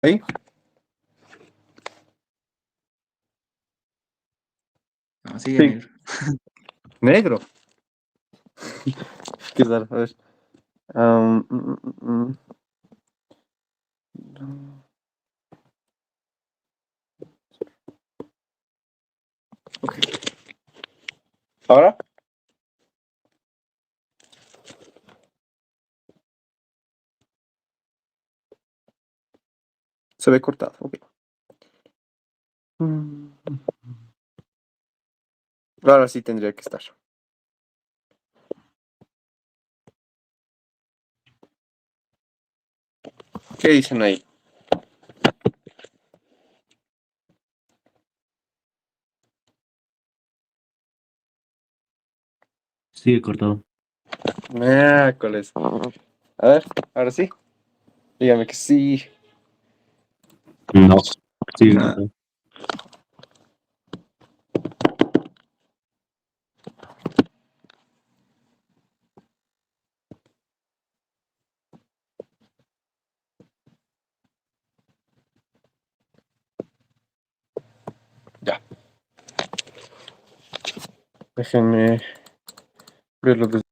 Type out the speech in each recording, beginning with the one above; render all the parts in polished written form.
¿Ahí? No, sigue Sí. negro. Negro. Qué raro, a ver. Am, mm, mm, mm. Ok. ¿Ahora? Se ve cortado, ok. Mm. Ahora sí tendría que estar. ¿Qué dicen ahí? Sigue cortado. Miércoles. A ver, ahora sí. Dígame que sí. No, sigue Ah, cortado. ya. Déjenme verlo desde...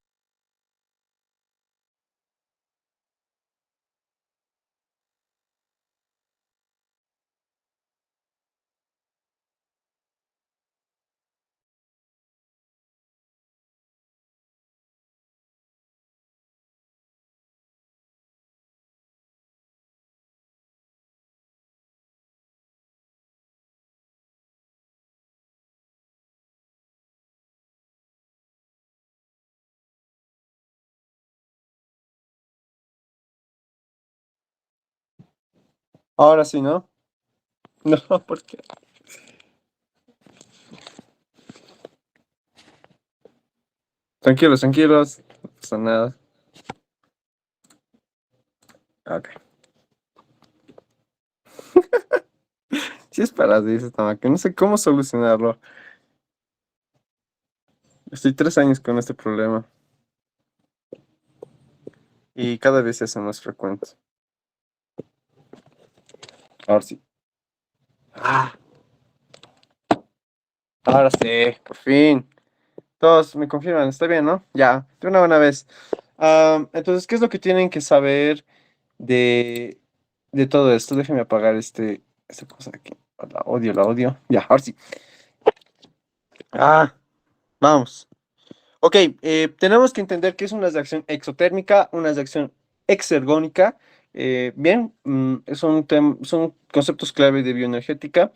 Ahora sí, ¿no? No, ¿por qué? Tranquilos, tranquilos. No pasa nada. Ok. Sí es para así ese que no sé cómo solucionarlo. Estoy 3 años con este problema y cada vez se hace más frecuente. Ahora sí. Ah, ahora sí, por fin. Todos me confirman, está bien, ¿no? Ya, de una buena vez. Entonces, ¿qué es lo que tienen que saber de, de todo esto? Déjenme apagar esta cosa aquí. La odio. Ya, ahora sí. Ah, vamos. Ok, tenemos que entender que es una reacción exotérmica, una reacción exergónica. Bien, son conceptos clave de bioenergética,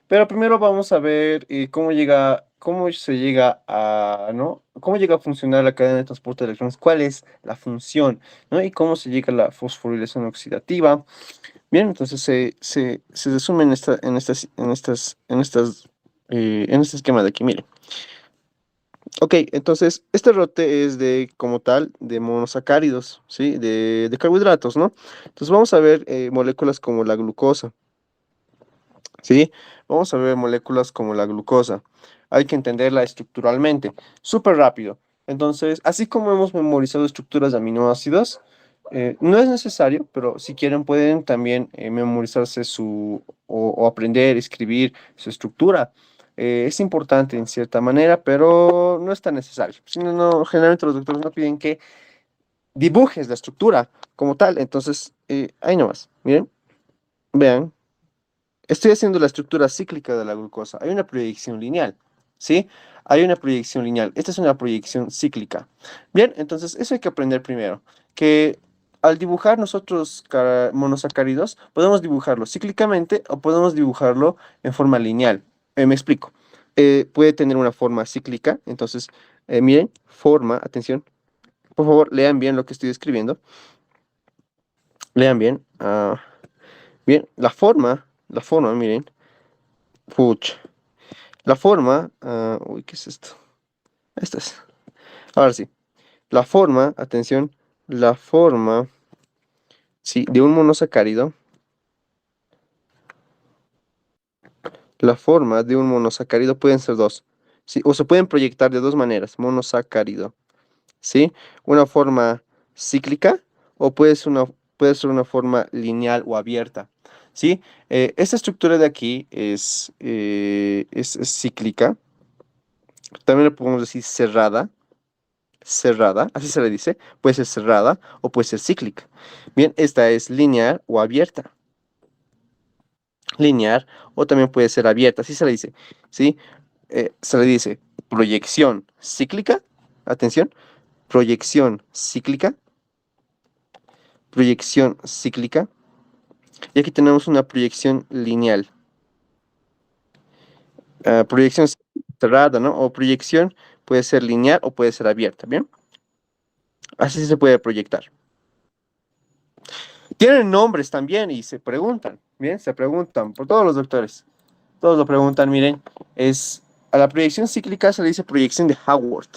pero primero vamos a ver cómo se llega a, ¿no? Cómo llega a funcionar la cadena de transporte de electrones, cuál es la función, ¿no? Y cómo se llega a la fosforilación oxidativa. Bien, entonces se resume en este esquema de aquí, miren. Ok, entonces este rote es como tal, de monosacáridos, ¿sí? De carbohidratos, ¿no? Entonces vamos a ver moléculas como la glucosa, ¿sí? Vamos a ver moléculas como la glucosa. Hay que entenderla estructuralmente, súper rápido. Entonces, así como hemos memorizado estructuras de aminoácidos, no es necesario, pero si quieren pueden también memorizarse o aprender, escribir su estructura. Es importante en cierta manera, pero no es tan necesario. Si no, generalmente los doctores no piden que dibujes la estructura como tal. Entonces, ahí nomás, miren, vean. Estoy haciendo la estructura cíclica de la glucosa. Hay una proyección lineal, ¿sí? Hay una proyección lineal. Esta es una proyección cíclica. Bien, entonces eso hay que aprender primero. Que al dibujar nosotros monosacáridos, podemos dibujarlo cíclicamente o podemos dibujarlo en forma lineal. Me explico. Puede tener una forma cíclica. Entonces, miren, forma, atención. Por favor, lean bien lo que estoy escribiendo. Lean bien. Bien, la forma, miren. Puch. La forma, uy, ¿qué es esto? Esta es. Ahora sí. La forma, atención, la forma, sí, de un monosacárido. La forma de un monosacárido pueden ser dos. Sí, o se pueden proyectar de dos maneras, monosacárido. ¿Sí? Una forma cíclica o puede ser una forma lineal o abierta. ¿sí? Esta estructura de aquí es cíclica. También le podemos decir cerrada, cerrada, así se le dice. Puede ser cerrada o puede ser cíclica. Bien, esta es lineal o abierta. Lineal o también puede ser abierta, así se le dice, ¿sí? Se le dice proyección cíclica, atención, proyección cíclica, y aquí tenemos una proyección lineal. Proyección cerrada, ¿no? O proyección puede ser lineal o puede ser abierta, ¿bien? Así se puede proyectar. Tienen nombres también y se preguntan, ¿bien? Se preguntan por todos los doctores. Todos lo preguntan, miren, a la proyección cíclica se le dice proyección de Howard.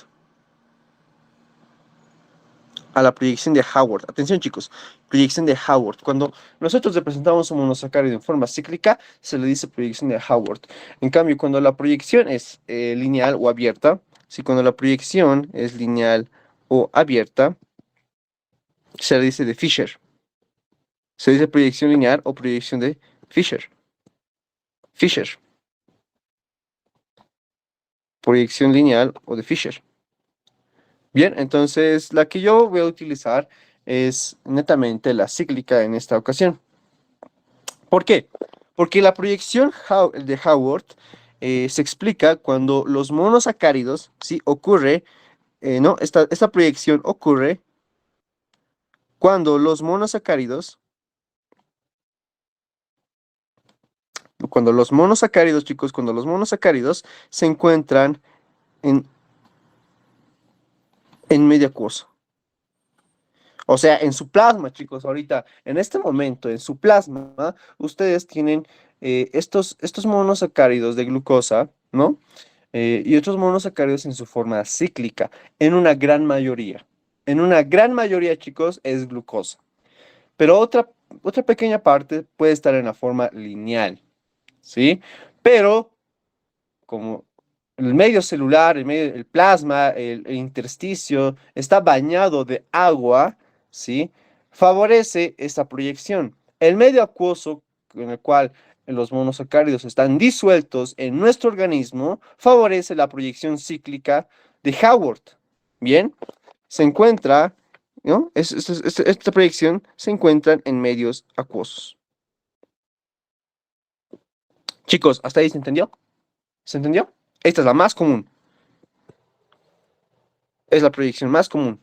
A la proyección de Howard. Atención, chicos, proyección de Howard. Cuando nosotros representamos un monosacárido en forma cíclica, se le dice proyección de Howard. En cambio, cuando la proyección es lineal o abierta, si cuando la proyección es lineal o abierta, se le dice de Fisher. Se dice proyección lineal o proyección de Fisher. Fisher. Proyección lineal o de Fisher. Bien, entonces la que yo voy a utilizar es netamente la cíclica en esta ocasión. ¿Por qué? Porque la proyección de Howard se explica cuando los monosacáridos, ¿sí? Ocurre, ¿no? Esta proyección ocurre cuando los monosacáridos, chicos, cuando los monosacáridos se encuentran en, en medio acuoso. O sea, en su plasma, chicos, ahorita, en este momento, en su plasma, ustedes tienen estos monosacáridos de glucosa, ¿no? Y otros monosacáridos en su forma cíclica, en una gran mayoría. En una gran mayoría, chicos, es glucosa. Pero otra pequeña parte puede estar en la forma lineal, ¿sí? Pero como el medio celular, el plasma, el intersticio está bañado de agua, ¿sí? Favorece esta proyección. El medio acuoso en el cual los monosacáridos están disueltos en nuestro organismo favorece la proyección cíclica de Howard. Bien, se encuentra, ¿no? Esta proyección se encuentra en medios acuosos. Chicos, ¿hasta ahí se entendió? ¿Se entendió? Esta es la más común. Es la proyección más común.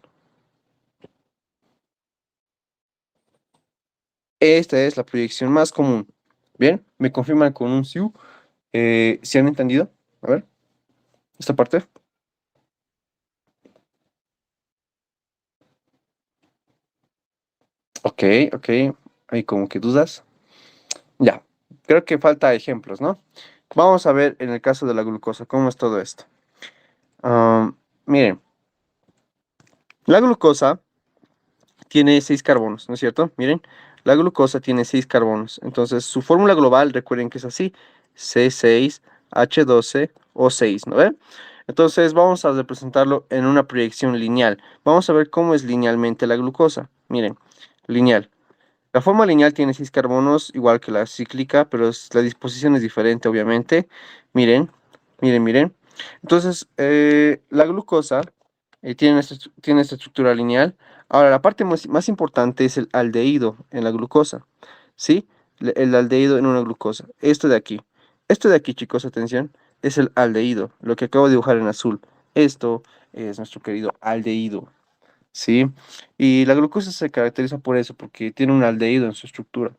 Esta es la proyección más común. Bien, me confirman con un sí. ¿Sí han entendido? A ver, esta parte. Ok, ok. Hay como que dudas. Ya, creo que falta ejemplos, ¿no? Vamos a ver en el caso de la glucosa, cómo es todo esto. Miren, la glucosa tiene 6 carbonos, ¿no es cierto? Miren, la glucosa tiene 6 carbonos. Entonces, su fórmula global, recuerden que es así, C6H12O6, ¿no ven? Entonces, vamos a representarlo en una proyección lineal. Vamos a ver cómo es linealmente la glucosa. Miren, lineal. La forma lineal tiene 6 carbonos, igual que la cíclica, pero la disposición es diferente, obviamente. Miren, miren. Entonces, la glucosa tiene esta estructura lineal. Ahora, la parte más importante es el aldehído en la glucosa, ¿sí? El aldehído en una glucosa. Esto de aquí, chicos, atención, es el aldehído, lo que acabo de dibujar en azul. Esto es nuestro querido aldehído, ¿sí? Y la glucosa se caracteriza por eso, porque tiene un aldehído en su estructura.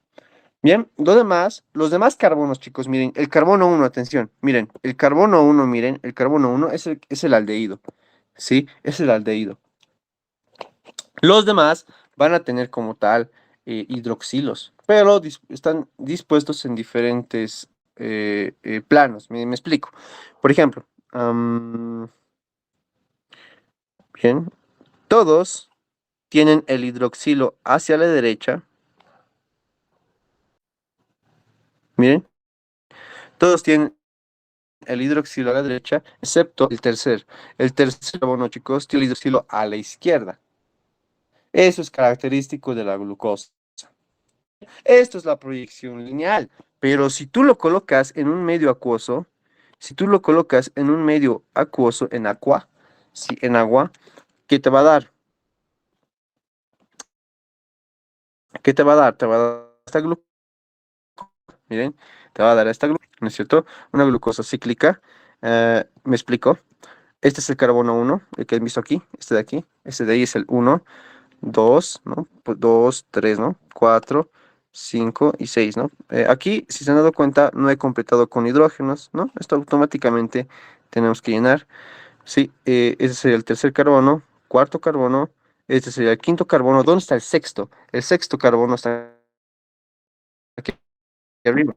Bien, los demás carbonos, chicos, miren, el carbono 1, atención, miren, el carbono 1, miren, el carbono 1 es el aldehído, ¿sí? Es el aldehído. Los demás van a tener como tal hidroxilos, pero están dispuestos en diferentes planos. Me explico. Por ejemplo, bien, todos tienen el hidroxilo hacia la derecha. Miren, todos tienen el hidroxilo a la derecha, excepto el tercer. El tercer carbono, chicos, tiene el hidroxilo a la izquierda. Eso es característico de la glucosa. Esto es la proyección lineal, pero si tú lo colocas en un medio acuoso, si tú lo colocas en un medio acuoso, en agua, sí, en agua, ¿qué te va a dar? ¿Qué te va a dar? Te va a dar esta glucosa, miren, te va a dar esta glucosa, ¿no es cierto? Una glucosa cíclica. ¿Me explico? Este es el carbono 1, el que han visto aquí, este de aquí, este de ahí es el 1, 2, ¿no? Pues 2, 3, ¿no? 4, 5 y 6, ¿no? Aquí, si se han dado cuenta, no he completado con hidrógenos, ¿no? Esto automáticamente tenemos que llenar. Sí, ese sería el tercer carbono, cuarto carbono, este sería el quinto carbono. ¿Dónde está el sexto? El sexto carbono está aquí arriba.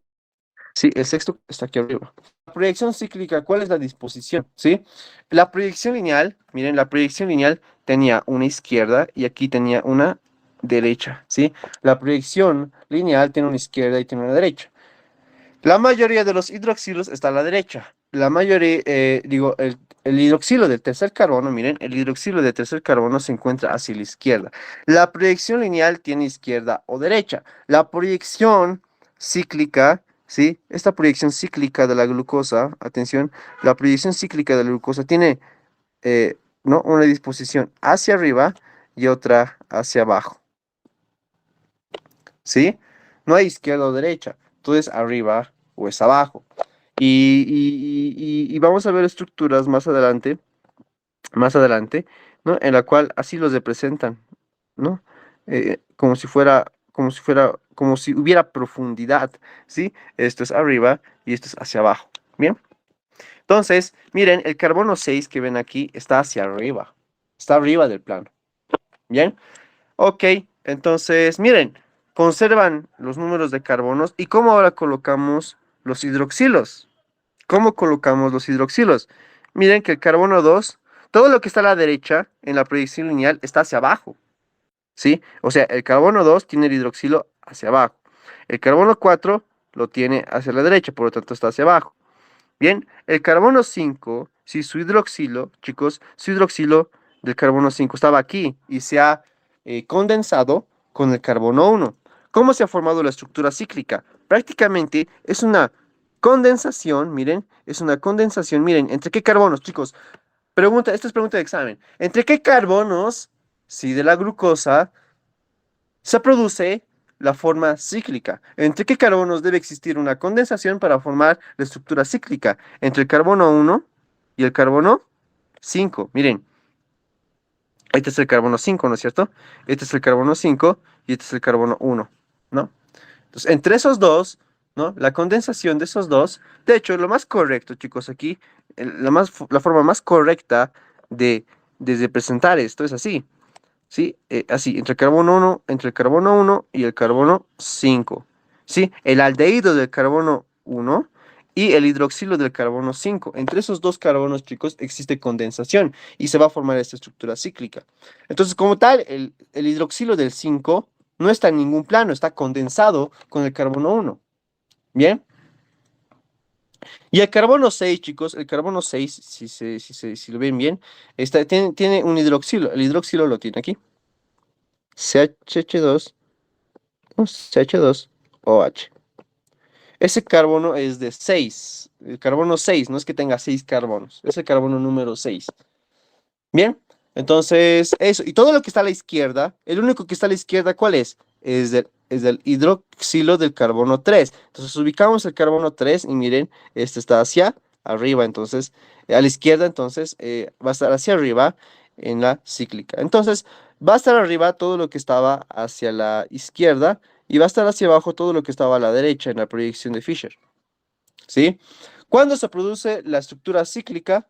Sí, el sexto está aquí arriba. La proyección cíclica, ¿cuál es la disposición? ¿Sí? La proyección lineal, miren, la proyección lineal tenía una izquierda y aquí tenía una derecha, ¿sí? La proyección lineal tiene una izquierda y tiene una derecha. La mayoría de los hidroxilos está a la derecha. La mayoría, el hidroxilo del tercer carbono, miren, el hidroxilo del tercer carbono se encuentra hacia la izquierda. La proyección lineal tiene izquierda o derecha. La proyección cíclica, ¿sí? Esta proyección cíclica de la glucosa, atención, la proyección cíclica de la glucosa tiene, ¿no? Una disposición hacia arriba y otra hacia abajo, ¿sí? No hay izquierda o derecha, todo es arriba o es abajo. Y vamos a ver estructuras más adelante, ¿no? En la cual así los representan, ¿no? Como si hubiera profundidad, ¿sí? Esto es arriba y esto es hacia abajo, ¿bien? Entonces, miren, el carbono 6 que ven aquí está hacia arriba, está arriba del plano, ¿bien? Ok, entonces, miren, conservan los números de carbonos y cómo ahora colocamos los hidroxilos. ¿Cómo colocamos los hidroxilos? Miren que el carbono 2, todo lo que está a la derecha en la proyección lineal está hacia abajo, ¿sí? O sea, el carbono 2 tiene el hidroxilo hacia abajo. El carbono 4 lo tiene hacia la derecha, por lo tanto está hacia abajo. Bien, el carbono 5, si su hidroxilo, chicos, su hidroxilo del carbono 5 estaba aquí y se ha condensado con el carbono 1. ¿Cómo se ha formado la estructura cíclica? Prácticamente es una condensación, miren, es una condensación, miren, ¿entre qué carbonos, chicos? Pregunta, esta es pregunta de examen. ¿Entre qué carbonos, si de la glucosa, se produce la forma cíclica? ¿Entre qué carbonos debe existir una condensación para formar la estructura cíclica? Entre el carbono 1 y el carbono 5. Miren, este es el carbono 5, ¿no es cierto? Este es el carbono 5 y este es el carbono 1, ¿no? Entonces, entre esos dos, ¿no? La condensación de esos dos, de hecho, lo más correcto, chicos, aquí, la forma más correcta de representar esto es así. ¿Sí? Así, entre el carbono 1 y el carbono 5, ¿sí? El aldehído del carbono 1 y el hidroxilo del carbono 5. Entre esos dos carbonos, chicos, existe condensación y se va a formar esta estructura cíclica. Entonces, como tal, el hidroxilo del 5 no está en ningún plano, está condensado con el carbono 1. ¿Bien? Y el carbono 6, chicos, el carbono 6, si lo ven bien, tiene un hidroxilo. El hidroxilo lo tiene aquí. CH2, no, CH2OH. Ese carbono es de 6. El carbono 6, no es que tenga 6 carbonos. Es el carbono número 6. Bien, entonces eso. Y todo lo que está a la izquierda, el único que está a la izquierda, ¿cuál es? Es del hidroxilo del carbono 3. Entonces ubicamos el carbono 3 y miren, este está hacia arriba. Entonces, a la izquierda, entonces, va a estar hacia arriba en la cíclica. Entonces, va a estar arriba todo lo que estaba hacia la izquierda y va a estar hacia abajo todo lo que estaba a la derecha en la proyección de Fischer. ¿Sí? ¿Cuándo se produce la estructura cíclica?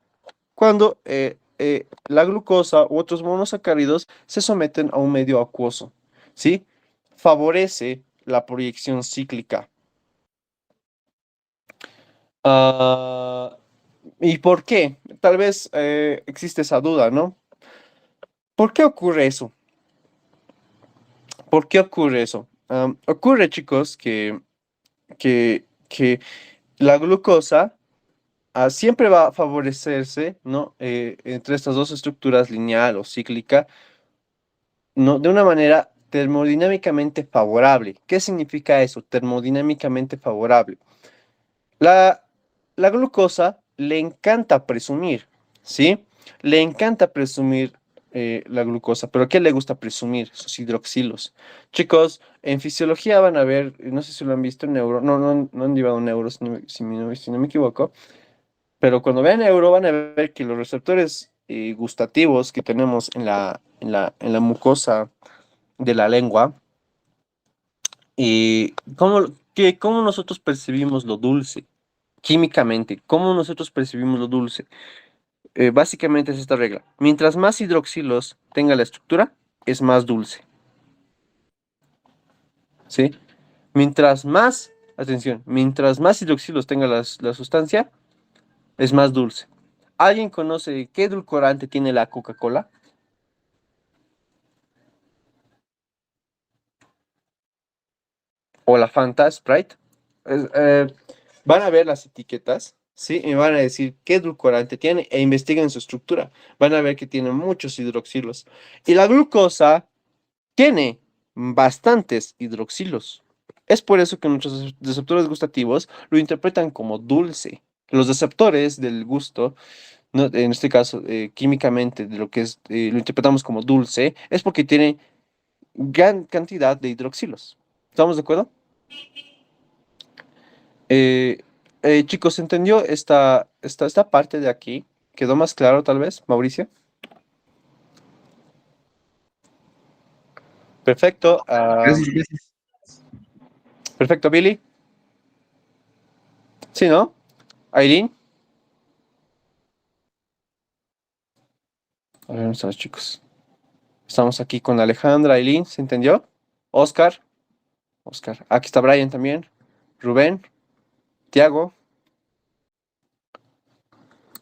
Cuando la glucosa u otros monosacáridos se someten a un medio acuoso, ¿sí? Favorece la proyección cíclica. Ah, ¿y por qué? Tal vez existe esa duda, ¿no? ¿Por qué ocurre eso? ¿Por qué ocurre eso? Ocurre, chicos, que la glucosa siempre va a favorecerse, ¿no? Entre estas dos estructuras, lineal o cíclica, ¿no? De una manera termodinámicamente favorable. ¿Qué significa eso? Termodinámicamente favorable. La, la glucosa le encanta presumir, ¿sí? Le encanta presumir la glucosa, pero ¿qué le gusta presumir? Sus hidroxilos. Chicos, en fisiología van a ver, no sé si lo han visto en neuro, no han llevado neuro, si no me equivoco, pero cuando vean neuro van a ver que los receptores gustativos que tenemos en la mucosa de la lengua, y cómo nosotros percibimos lo dulce químicamente, cómo nosotros percibimos lo dulce. Básicamente es esta regla. Mientras más hidroxilos tenga la estructura, es más dulce. ¿Sí? Mientras más hidroxilos tenga la sustancia, es más dulce. ¿Alguien conoce qué edulcorante tiene la Coca-Cola? ¿O la Fanta Sprite? Es- eh, Van a ver las etiquetas, ¿sí? Y van a decir qué edulcorante tiene e investiguen su estructura. Van a ver que tiene muchos hidroxilos. Y la glucosa tiene bastantes hidroxilos. Es por eso que nuestros receptores gustativos lo interpretan como dulce. Los receptores del gusto, ¿no? En este caso, químicamente, de lo que es, lo interpretamos como dulce, es porque tiene gran cantidad de hidroxilos. ¿Estamos de acuerdo? Eh, Chicos, ¿se entendió esta parte de aquí? ¿Quedó más claro, tal vez, Mauricio? Perfecto. Gracias, gracias. Perfecto, Billy. ¿Sí, no? Aileen. A ver, ¿dónde están los chicos? Estamos aquí con Alejandra, Aileen, ¿se entendió? Oscar, Oscar. Aquí está Brian también. Rubén, Tiago.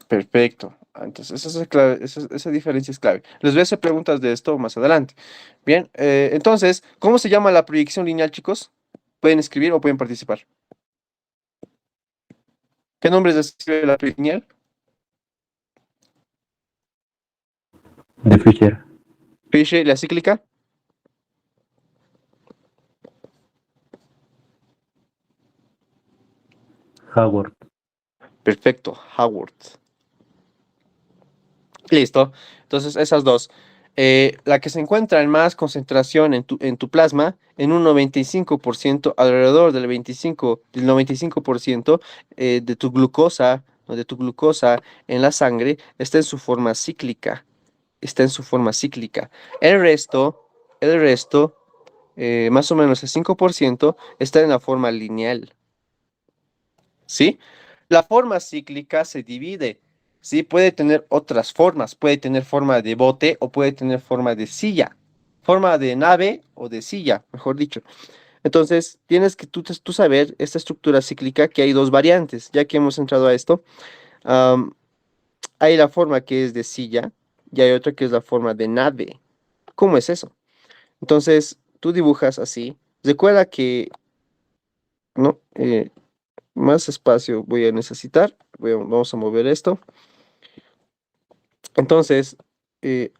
Perfecto. Entonces, esa, es clave, esa diferencia es clave. Les voy a hacer preguntas de esto más adelante. Bien, entonces, ¿cómo se llama la proyección lineal, chicos? Pueden escribir o pueden participar. ¿Qué nombres describe la proyección lineal? De Fisher. Fisher, la cíclica. Howard. Perfecto, Howard. Listo. Entonces, esas dos. La que se encuentra en más concentración en tu plasma, en un 95%, alrededor del 95% de tu glucosa, o de tu glucosa en la sangre, está en su forma cíclica. Está en su forma cíclica. El resto, más o menos el 5%, está en la forma lineal. ¿Sí? La forma cíclica se divide, ¿sí? Puede tener otras formas, puede tener forma de bote o puede tener forma de silla, forma de nave o de silla, mejor dicho. Entonces, tienes que tú saber esta estructura cíclica que hay dos variantes, ya que hemos entrado a esto. am, Hay la forma que es de silla y hay otra que es la forma de nave. ¿Cómo es eso? Entonces, tú dibujas así. Recuerda que, ¿no? Más espacio voy a necesitar. Vamos a mover esto. Entonces, eh,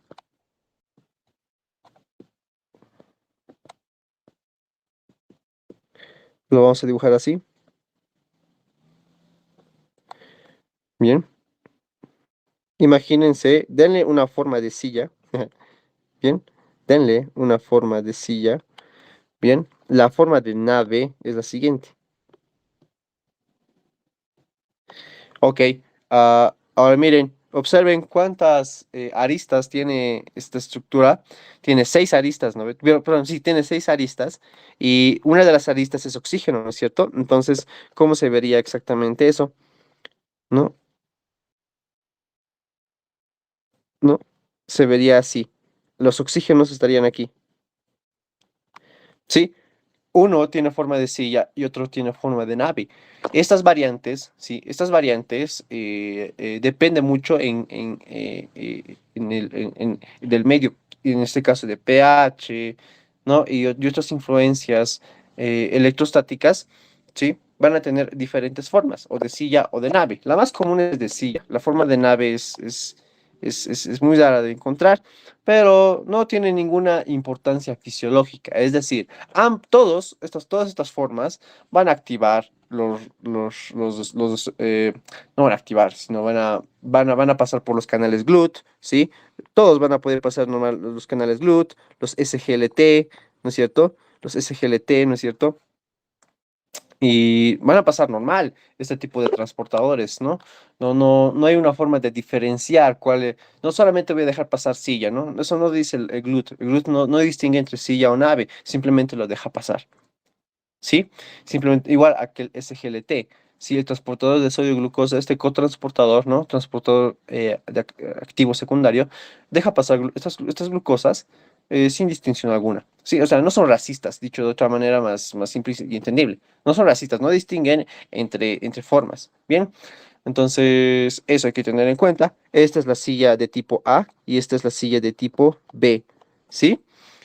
lo vamos a dibujar así. Bien. Imagínense, denle una forma de silla. Bien. Denle una forma de silla. Bien. La forma de nave es la siguiente. Ok. Ahora miren, observen cuántas aristas tiene esta estructura. Tiene 6 aristas, ¿no? Perdón, sí, tiene 6 aristas. Y una de las aristas es oxígeno, ¿no es cierto? Entonces, ¿cómo se vería exactamente eso? ¿No? ¿No? Se vería así. Los oxígenos estarían aquí. ¿Sí? Uno tiene forma de silla y otro tiene forma de nave. Estas variantes, sí, estas variantes dependen mucho del medio, en este caso de pH, ¿no? Y otras influencias electrostáticas, ¿sí? Van a tener diferentes formas, o de silla o de nave. La más común es de silla. La forma de nave es muy rara de encontrar, pero no tiene ninguna importancia fisiológica. Es decir, todas estas formas van a activar no van a activar, sino van a pasar por los canales GLUT, ¿sí? Todos van a poder pasar normal los canales GLUT, los SGLT, ¿no es cierto? Los SGLT, ¿no es cierto? Y van a pasar normal este tipo de transportadores, ¿no? No hay una forma de diferenciar no solamente voy a dejar pasar silla, ¿no? Eso no dice el GLUT. El GLUT no distingue entre silla o nave, simplemente lo deja pasar, ¿sí? Simplemente igual a que el SGLT. Si el transportador de sodio y glucosa, este cotransportador, ¿no? Transportador activo secundario, deja pasar estas glucosas sin distinción alguna. Sí, o sea, no son racistas, dicho de otra manera más simple y entendible. No son racistas, no distinguen entre formas. Bien, entonces eso hay que tener en cuenta. Esta es la silla de tipo A y esta es la silla de tipo B, ¿sí?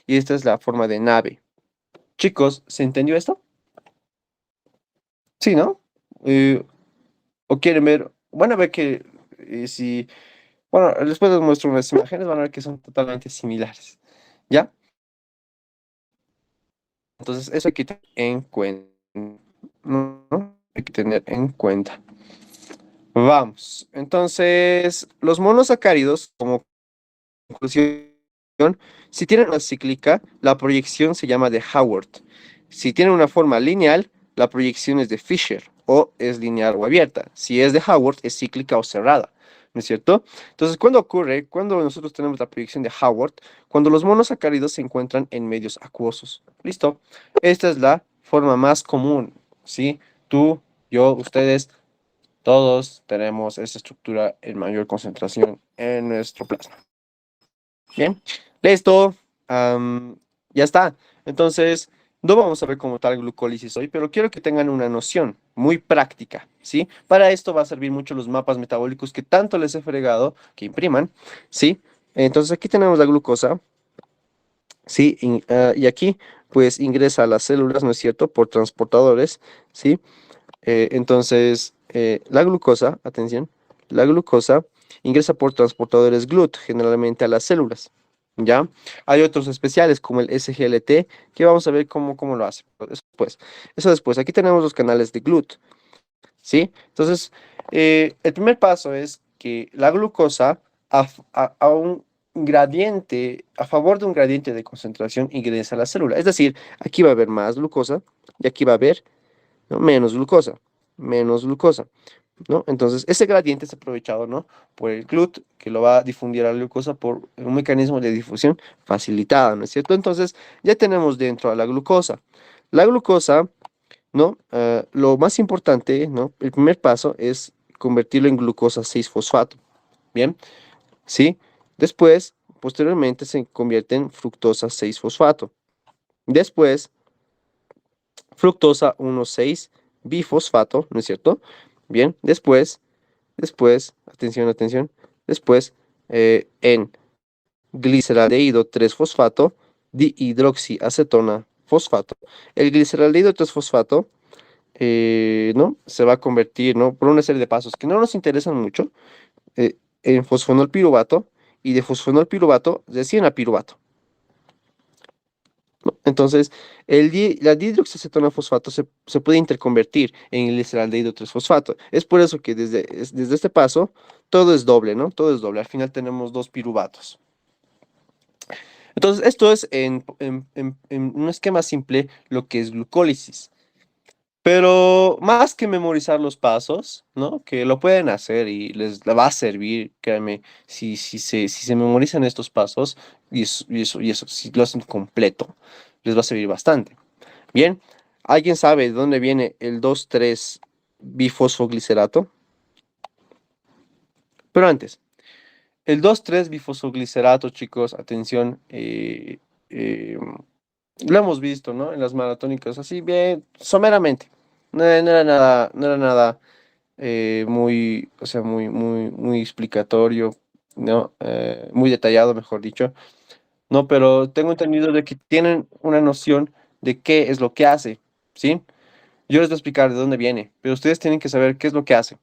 Y esta es la forma de nave. Chicos, ¿se entendió esto? Sí, ¿no? Eh, o quieren ver, van a ver que si, bueno, después les muestro unas imágenes, van a ver que son totalmente similares, ¿ya? Entonces, eso hay que tener en cuenta, ¿no? Hay que tener en cuenta. Vamos, entonces, los monosacáridos, como conclusión, si tienen una cíclica, la proyección se llama de Howard. Si tienen una forma lineal, la proyección es de Fisher, o es lineal o abierta. Si es de Howard, es cíclica o cerrada, ¿no es cierto? Entonces, ¿cuándo ocurre? Cuando nosotros tenemos la proyección de Howard, cuando los monosacáridos se encuentran en medios acuosos. ¿Listo? Esta es la forma más común, ¿sí? Tú, yo, ustedes, todos tenemos esa estructura en mayor concentración en nuestro plasma. Bien, listo. Ya está. Entonces, no vamos a ver como tal glucólisis hoy, pero quiero que tengan una noción muy práctica, ¿sí? Para esto va a servir mucho los mapas metabólicos que tanto les he fregado que impriman, ¿sí? Entonces aquí tenemos la glucosa, ¿sí? Y aquí pues ingresa a las células, ¿no es cierto? Por transportadores, ¿sí? Entonces, la glucosa, atención, la glucosa ingresa por transportadores GLUT, generalmente a las células, ¿ya? Hay otros especiales como el SGLT, que vamos a ver cómo lo hace. Eso después. Aquí tenemos los canales de GLUT, ¿sí? Entonces, el primer paso es que la glucosa a un gradiente, a favor de un gradiente de concentración, ingresa a la célula. Es decir, aquí va a haber más glucosa y aquí va a haber, ¿no?, menos glucosa, ¿no? Entonces, ese gradiente es aprovechado, ¿no?, por el GLUT, que lo va a difundir a la glucosa por un mecanismo de difusión facilitada, ¿no es cierto? Entonces, ya tenemos dentro a la glucosa. La glucosa, ¿no? Lo más importante, ¿no? El primer paso es convertirlo en glucosa 6-fosfato, ¿bien? ¿Sí? Después, posteriormente, se convierte en fructosa 6-fosfato. Después, fructosa 1,6 bifosfato, ¿no es cierto? Bien, después, atención, atención, después en gliceraldehído 3-fosfato, dihidroxiacetona fosfato. El gliceraldehído 3-fosfato, ¿no? Se va a convertir, ¿no?, por una serie de pasos que no nos interesan mucho, en fosfonolpiruvato, y de fosfonolpiruvato recién a piruvato. ¿No? Entonces, la dihidroxiacetona fosfato se puede interconvertir en gliceraldehído 3-fosfato. Es por eso que desde este paso todo es doble, ¿no? Todo es doble. Al final tenemos dos piruvatos. Entonces, esto es en un esquema simple lo que es glucólisis. Pero más que memorizar los pasos, ¿no? Que lo pueden hacer y les va a servir, créanme, si se memorizan estos pasos y eso, si lo hacen completo, les va a servir bastante. Bien, ¿alguien sabe de dónde viene el 2,3 bifosfoglicerato? Pero antes, el 2,3 bifosfoglicerato, chicos, atención, eh, lo hemos visto, ¿no? En las maratónicas, así bien, someramente. No era nada muy, o sea, muy explicatorio, ¿no? Muy detallado, mejor dicho. No, pero tengo entendido de que tienen una noción de qué es lo que hace, ¿sí? Yo les voy a explicar de dónde viene, pero ustedes tienen que saber qué es lo que hace.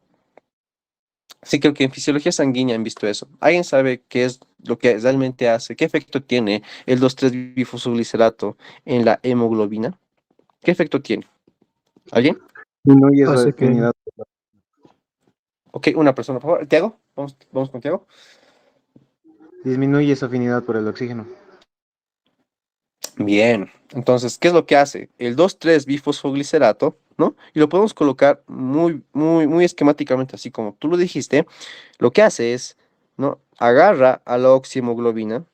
Sí, creo que en fisiología sanguínea han visto eso. ¿Alguien sabe qué es lo que realmente hace? ¿Qué efecto tiene el 2,3-bifosfoglicerato en la hemoglobina? ¿Qué efecto tiene? ¿Alguien? Disminuye su Hace que afinidad, Ok, una persona, por favor. Tiago, vamos con Tiago. disminuye su afinidad por el oxígeno. Bien, entonces, ¿qué es lo que hace? El 2,3-bifosfoglicerato, ¿no? Y lo podemos colocar muy esquemáticamente, así como tú lo dijiste. Lo que hace es, ¿no? Agarra a la oxihemoglobina,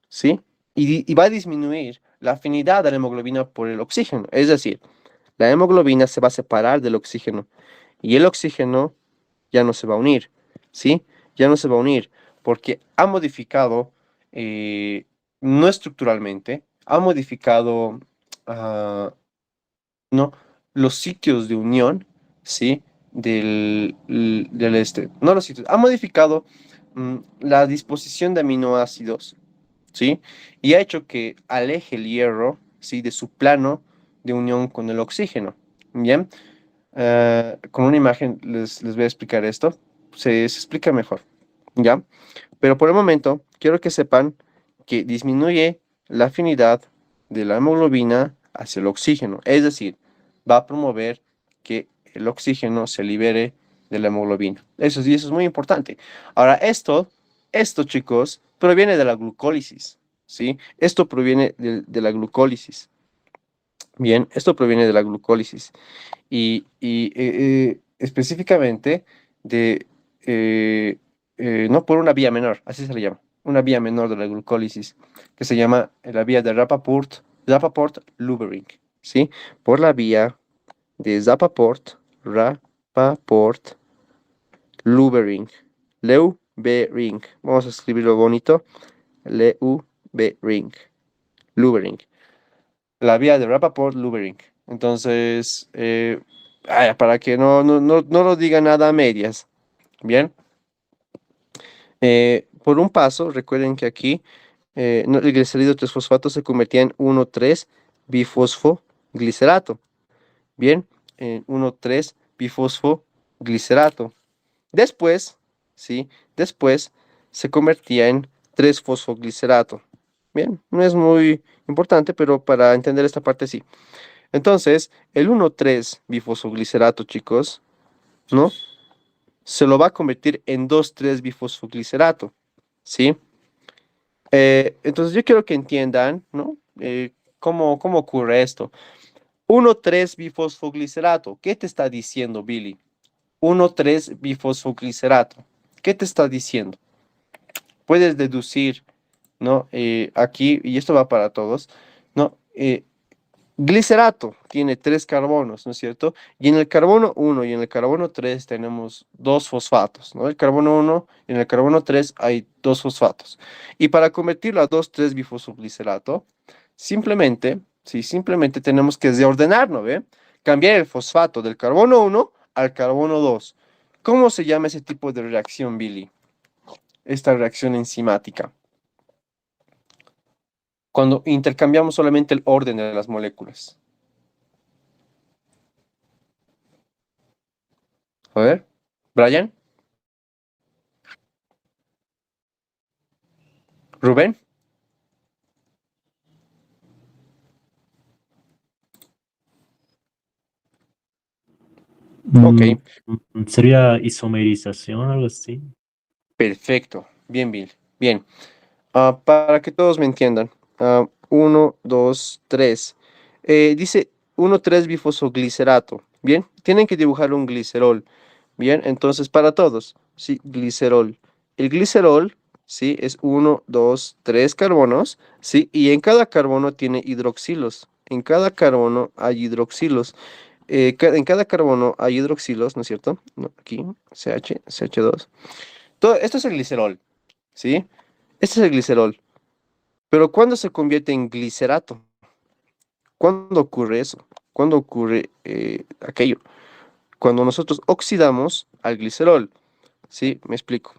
¿sí? Y va a disminuir la afinidad de la hemoglobina por el oxígeno. Es decir, la hemoglobina se va a separar del oxígeno y el oxígeno ya no se va a unir, ¿sí? Ya no se va a unir porque ha modificado, no estructuralmente, ha modificado, ah, ¿no? Los sitios de unión, ¿sí? No los sitios, ha modificado la disposición de aminoácidos, ¿sí? Y ha hecho que aleje el hierro, ¿sí? De su plano de unión con el oxígeno, ¿bien? Con una imagen les voy a explicar esto, se explica mejor, ¿ya? Pero por el momento quiero que sepan que disminuye la afinidad de la hemoglobina hacia el oxígeno, es decir, va a promover que el oxígeno se libere de la hemoglobina. Eso es muy importante. Ahora, esto, chicos, proviene de la glucólisis, ¿sí? Esto proviene de la glucólisis. Bien, esto proviene de la glucólisis y específicamente de, no por una vía menor, así se le llama, una vía menor de la glucólisis, que se llama la vía de Rapaport-Lubering, ¿sí? Por la vía de Rapaport-Lubering, Leu-Bering, vamos a escribirlo bonito, Leu-Bering, Lubering, la vía de Rapaport-Lubering. Entonces, para que no lo diga nada a medias. Bien. Por un paso, recuerden que aquí el glicerido 3-fosfato se convertía en 1,3-bifosfoglicerato. Bien, en 1,3-bifosfoglicerato. Después, ¿sí? Después se convertía en 3-fosfoglicerato. Bien, no es muy importante, pero para entender esta parte sí. Entonces, el 1,3-bifosfoglicerato, chicos, ¿no? Se lo va a convertir en 2,3-bifosfoglicerato, ¿sí? Entonces, yo quiero que entiendan, ¿no? ¿Cómo ocurre esto? 1,3-bifosfoglicerato. ¿Qué te está diciendo, Billy? 1,3-bifosfoglicerato. ¿Qué te está diciendo? Puedes deducir, ¿no? Aquí, y esto va para todos, ¿no? Glicerato tiene 3 carbonos, ¿no es cierto? Y en el carbono 1 y en el carbono 3 tenemos 2 fosfatos, ¿no? El carbono 1 y en el carbono 3 hay 2 fosfatos. Y para convertirlo a 2,3-bifosfoglicerato, simplemente, sí, simplemente tenemos que desordenar, ¿no ve? Cambiar el fosfato del carbono 1 al carbono 2. ¿Cómo se llama ese tipo de reacción, Billy? Esta reacción enzimática. Cuando intercambiamos solamente el orden de las moléculas. A ver, Brian, Rubén. Ok, sería isomerización, algo así. perfecto. Bien, Bill. Bien. Para que todos me entiendan. 1, 2, 3. Dice 1,3-bifosfoglicerato. Bien, tienen que dibujar un glicerol. Bien, entonces para todos. Sí, glicerol. El glicerol, sí, es 1, 2, 3 carbonos. Sí, y en cada carbono tiene hidroxilos. En cada carbono hay hidroxilos. En cada carbono hay hidroxilos, ¿no es cierto? No, aquí, CH, CH2. Esto es el glicerol, ¿sí? Este es el glicerol. Pero ¿cuándo se convierte en glicerato? ¿Cuándo ocurre eso? ¿Cuándo ocurre aquello? Cuando nosotros oxidamos al glicerol, ¿sí? Me explico.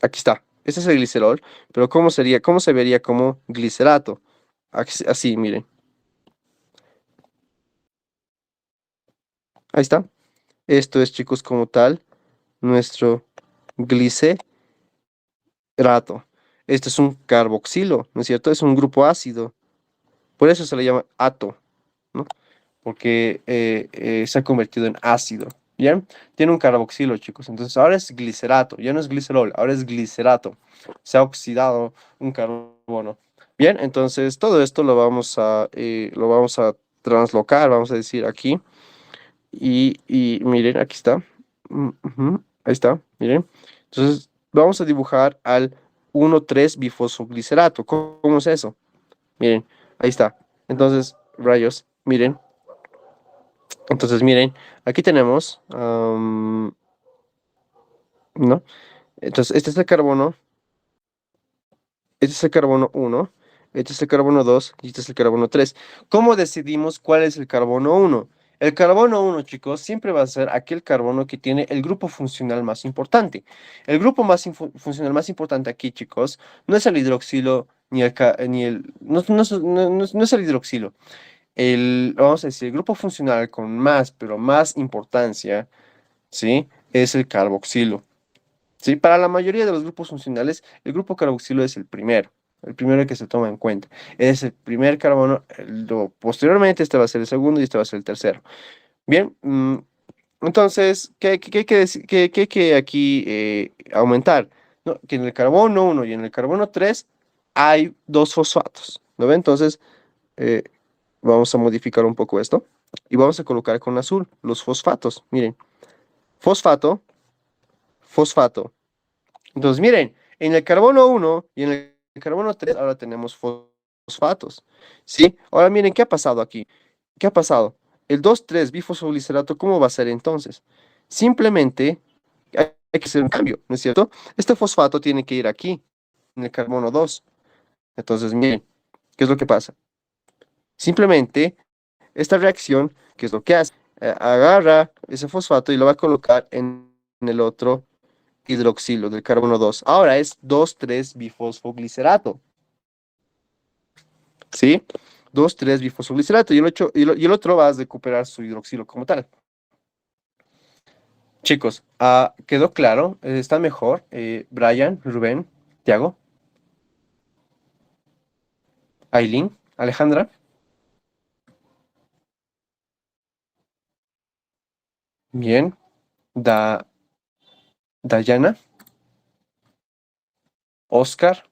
Aquí está. Este es el glicerol, pero ¿cómo sería? ¿Cómo se vería como glicerato? Así, miren. Ahí está. Esto es, chicos, como tal, nuestro glicerato. Esto es un carboxilo, ¿no es cierto? Es un grupo ácido. Por eso se le llama ato, ¿no? Porque se ha convertido en ácido. ¿Bien? Tiene un carboxilo, chicos. Entonces ahora es glicerato, ya no es glicerol, ahora es glicerato. Se ha oxidado un carbono. Bien, entonces todo esto lo vamos a translocar, vamos a decir aquí. Y miren, aquí está. Ujú, ahí está, miren. Entonces vamos a dibujar al 1,3-bifosfoglicerato. ¿Cómo es eso? Miren, ahí está. Entonces, rayos, miren. Entonces, miren, aquí tenemos, ¿no? Entonces, este es el carbono, este es el carbono 1, este es el carbono 2 y este es el carbono 3. ¿Cómo decidimos cuál es el carbono 1? El carbono 1, chicos, siempre va a ser aquel carbono que tiene el grupo funcional más importante. El grupo funcional más importante aquí, chicos, no es el hidroxilo no es el hidroxilo. Vamos a decir, el grupo funcional con más, pero más importancia, ¿sí? Es el carboxilo, ¿sí? Para la mayoría de los grupos funcionales, el grupo carboxilo es el primero que se toma en cuenta. Es el primer carbono, posteriormente este va a ser el segundo y este va a ser el tercero. Bien, entonces, ¿qué hay que qué hay que aquí aumentar? ¿No? Que en el carbono 1 y en el carbono 3 hay dos fosfatos, ¿no ven? Entonces, eh, vamos a modificar un poco esto y vamos a colocar con azul los fosfatos. Miren, fosfato, fosfato. Entonces, miren, en el carbono 1 y en el carbono 3 ahora tenemos fosfatos. ¿Sí? Ahora miren, ¿qué ha pasado aquí? ¿Qué ha pasado? El 2,3-bifosfoglicerato, ¿cómo va a ser entonces? Simplemente hay que hacer un cambio, ¿no es cierto? Este fosfato tiene que ir aquí, en el carbono 2. Entonces, miren, ¿qué es lo que pasa? Simplemente esta reacción, ¿qué es lo que hace? Agarra ese fosfato y lo va a colocar en el otro hidroxilo del carbono 2. Ahora es 2,3-bifosfoglicerato. ¿Sí? 2,3-bifosfoglicerato. Y el otro va a recuperar su hidroxilo como tal. Chicos, ¿quedó claro? ¿Está mejor? Brian, Rubén, Tiago, Aileen, Alejandra, bien, da, Dayana, Oscar.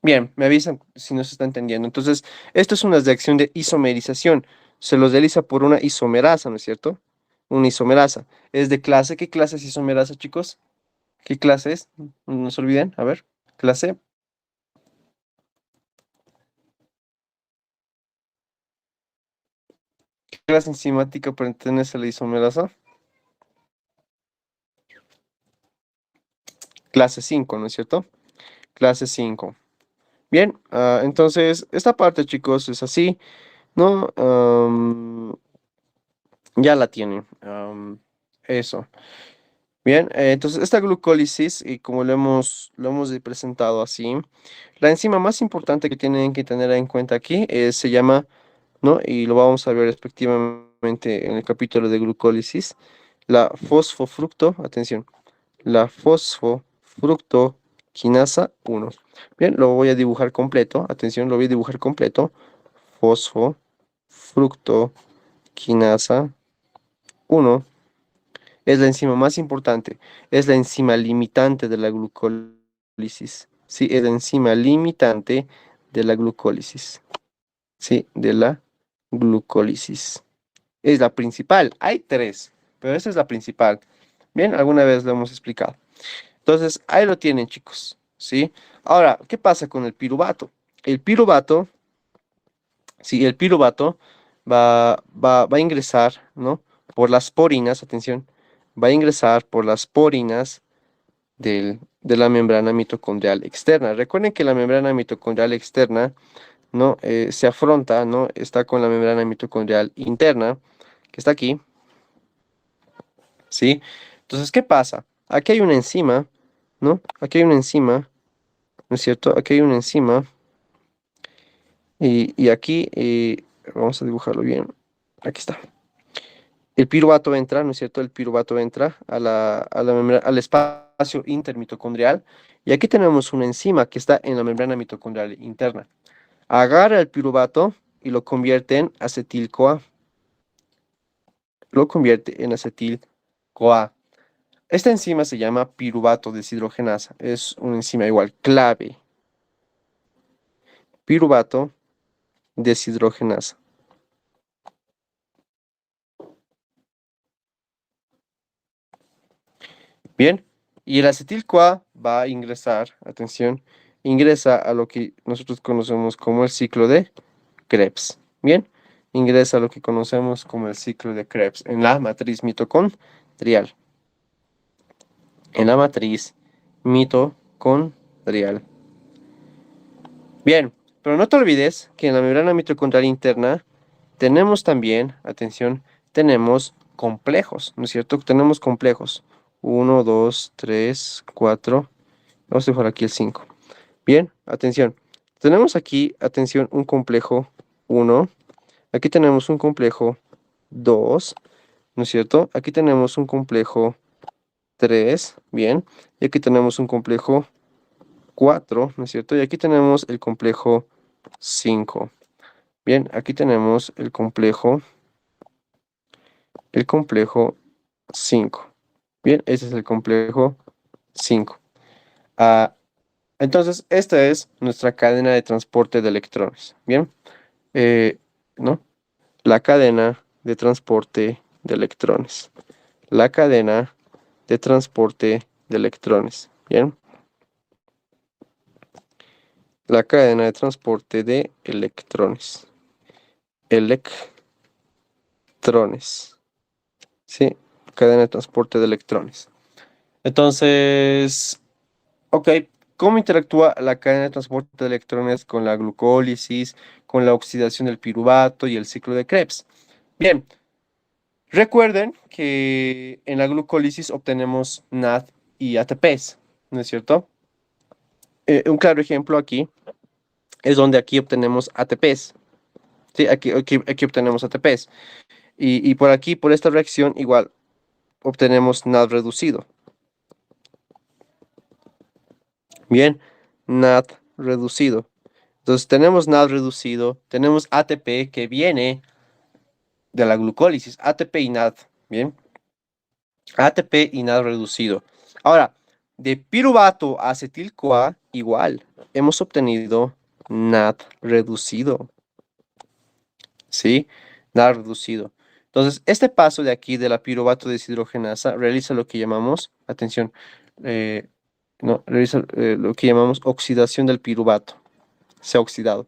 Bien, me avisan si no se está entendiendo. Entonces, esto es una reacción de isomerización. Se los realiza por una isomerasa, ¿no es cierto? Una isomerasa. ¿Es de clase? ¿Qué clase es isomerasa, chicos? ¿Qué clase es? No se olviden. A ver, clase. ¿Qué clase enzimática pertenece a la isomerasa? Clase 5, ¿no es cierto? Clase 5. Bien, entonces, esta parte, chicos, es así, ¿no? Ya la tienen. Eso. Bien, entonces esta glucólisis, y como lo hemos presentado así, la enzima más importante que tienen que tener en cuenta aquí se llama, ¿no? Y lo vamos a ver respectivamente en el capítulo de glucólisis, la atención, la fosfofructoquinasa 1. Bien, lo voy a dibujar completo, atención, lo voy a dibujar completo, fosfofructoquinasa 1. Es la enzima más importante, es la enzima limitante de la glucólisis. Sí, es la enzima limitante de la glucólisis. Sí, de la glucólisis. Es la principal. Hay tres, pero esa es la principal. Bien, alguna vez lo hemos explicado. Entonces, ahí lo tienen, chicos. ¿Sí? Ahora, ¿qué pasa con el piruvato? El piruvato, sí, el piruvato va a ingresar, ¿no? Por las porinas, atención, va a ingresar por las porinas de la membrana mitocondrial externa. Recuerden que la membrana mitocondrial externa, ¿no? Se afronta, ¿no? Está con la membrana mitocondrial interna, que está aquí, ¿sí? Entonces, ¿qué pasa? Aquí hay una enzima, ¿no? Aquí hay una enzima, ¿no es cierto? Aquí hay una enzima, y aquí, vamos a dibujarlo bien, aquí está. el piruvato entra, ¿no es cierto? El piruvato entra al espacio intermitocondrial y aquí tenemos una enzima que está en la membrana mitocondrial interna. Agarra el piruvato y lo convierte en acetil-CoA. Lo convierte en acetil-CoA. Esta enzima se llama piruvato deshidrogenasa. Es una enzima igual clave. Piruvato deshidrogenasa. Bien, y el acetil-CoA va a ingresar, atención, ingresa a lo que nosotros conocemos como el ciclo de Krebs. Bien, ingresa a lo que conocemos como el ciclo de Krebs en la matriz mitocondrial. En la matriz mitocondrial. Bien, pero no te olvides que en la membrana mitocondrial interna tenemos también, atención, tenemos complejos, ¿no es cierto? Tenemos complejos. 1, 2, 3, 4. Vamos a dejar aquí el 5. Bien, atención. Tenemos aquí, atención, un complejo 1. Aquí tenemos un complejo 2, ¿no es cierto? Aquí tenemos un complejo 3, bien. Y aquí tenemos un complejo 4, ¿no es cierto? Y aquí tenemos el complejo 5. Bien, aquí tenemos el complejo 5. Bien, ese es el complejo 5. Entonces, esta es nuestra cadena de transporte de electrones. Bien, ¿no? La cadena de transporte de electrones. La cadena de transporte de electrones. Bien. La cadena de transporte de electrones. Electrones. Sí, cadena de transporte de electrones. Entonces, ok, ¿cómo interactúa la cadena de transporte de electrones con la glucólisis, con la oxidación del piruvato y el ciclo de Krebs? Bien, recuerden que en la glucólisis obtenemos NAD y ATPs, ¿no es cierto? Un claro ejemplo aquí es donde aquí obtenemos ATPs. Sí, aquí obtenemos ATPs. Y por aquí, por esta reacción, igual obtenemos NAD reducido. Bien, NAD reducido. Entonces tenemos NAD reducido, tenemos ATP que viene de la glucólisis, ATP y NAD, ¿bien? ATP y NAD reducido. Ahora, de piruvato a acetil-CoA, igual, hemos obtenido NAD reducido, ¿sí? NAD reducido. Entonces, este paso de aquí de la piruvato deshidrogenasa realiza lo que llamamos, atención, no, realiza lo que llamamos oxidación del piruvato. Se ha oxidado.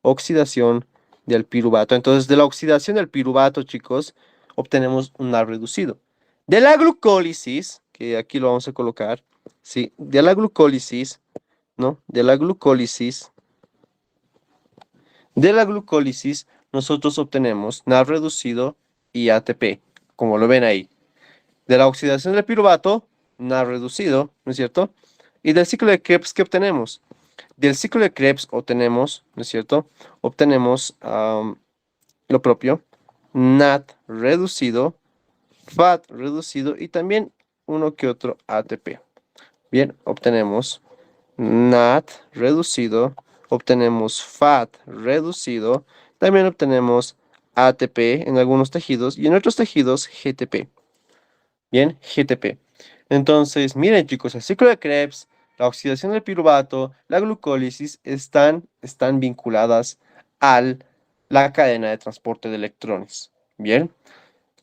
Oxidación del piruvato. Entonces, de la oxidación del piruvato, chicos, obtenemos un NAD reducido. De la glucólisis, que aquí lo vamos a colocar, ¿sí? De la glucólisis, ¿no? De la glucólisis, nosotros obtenemos NAD reducido y ATP, como lo ven ahí. De la oxidación del piruvato, NAD reducido, ¿no es cierto? Y del ciclo de Krebs, ¿qué obtenemos? Del ciclo de Krebs obtenemos, ¿no es cierto? Obtenemos lo propio, NAD reducido, FAT reducido y también uno que otro ATP. Bien, obtenemos NAD reducido, obtenemos FAT reducido, también obtenemos ATP en algunos tejidos y en otros tejidos GTP. Bien, GTP. Entonces, miren chicos, el ciclo de Krebs, la oxidación del piruvato, la glucólisis están vinculadas a la cadena de transporte de electrones. Bien,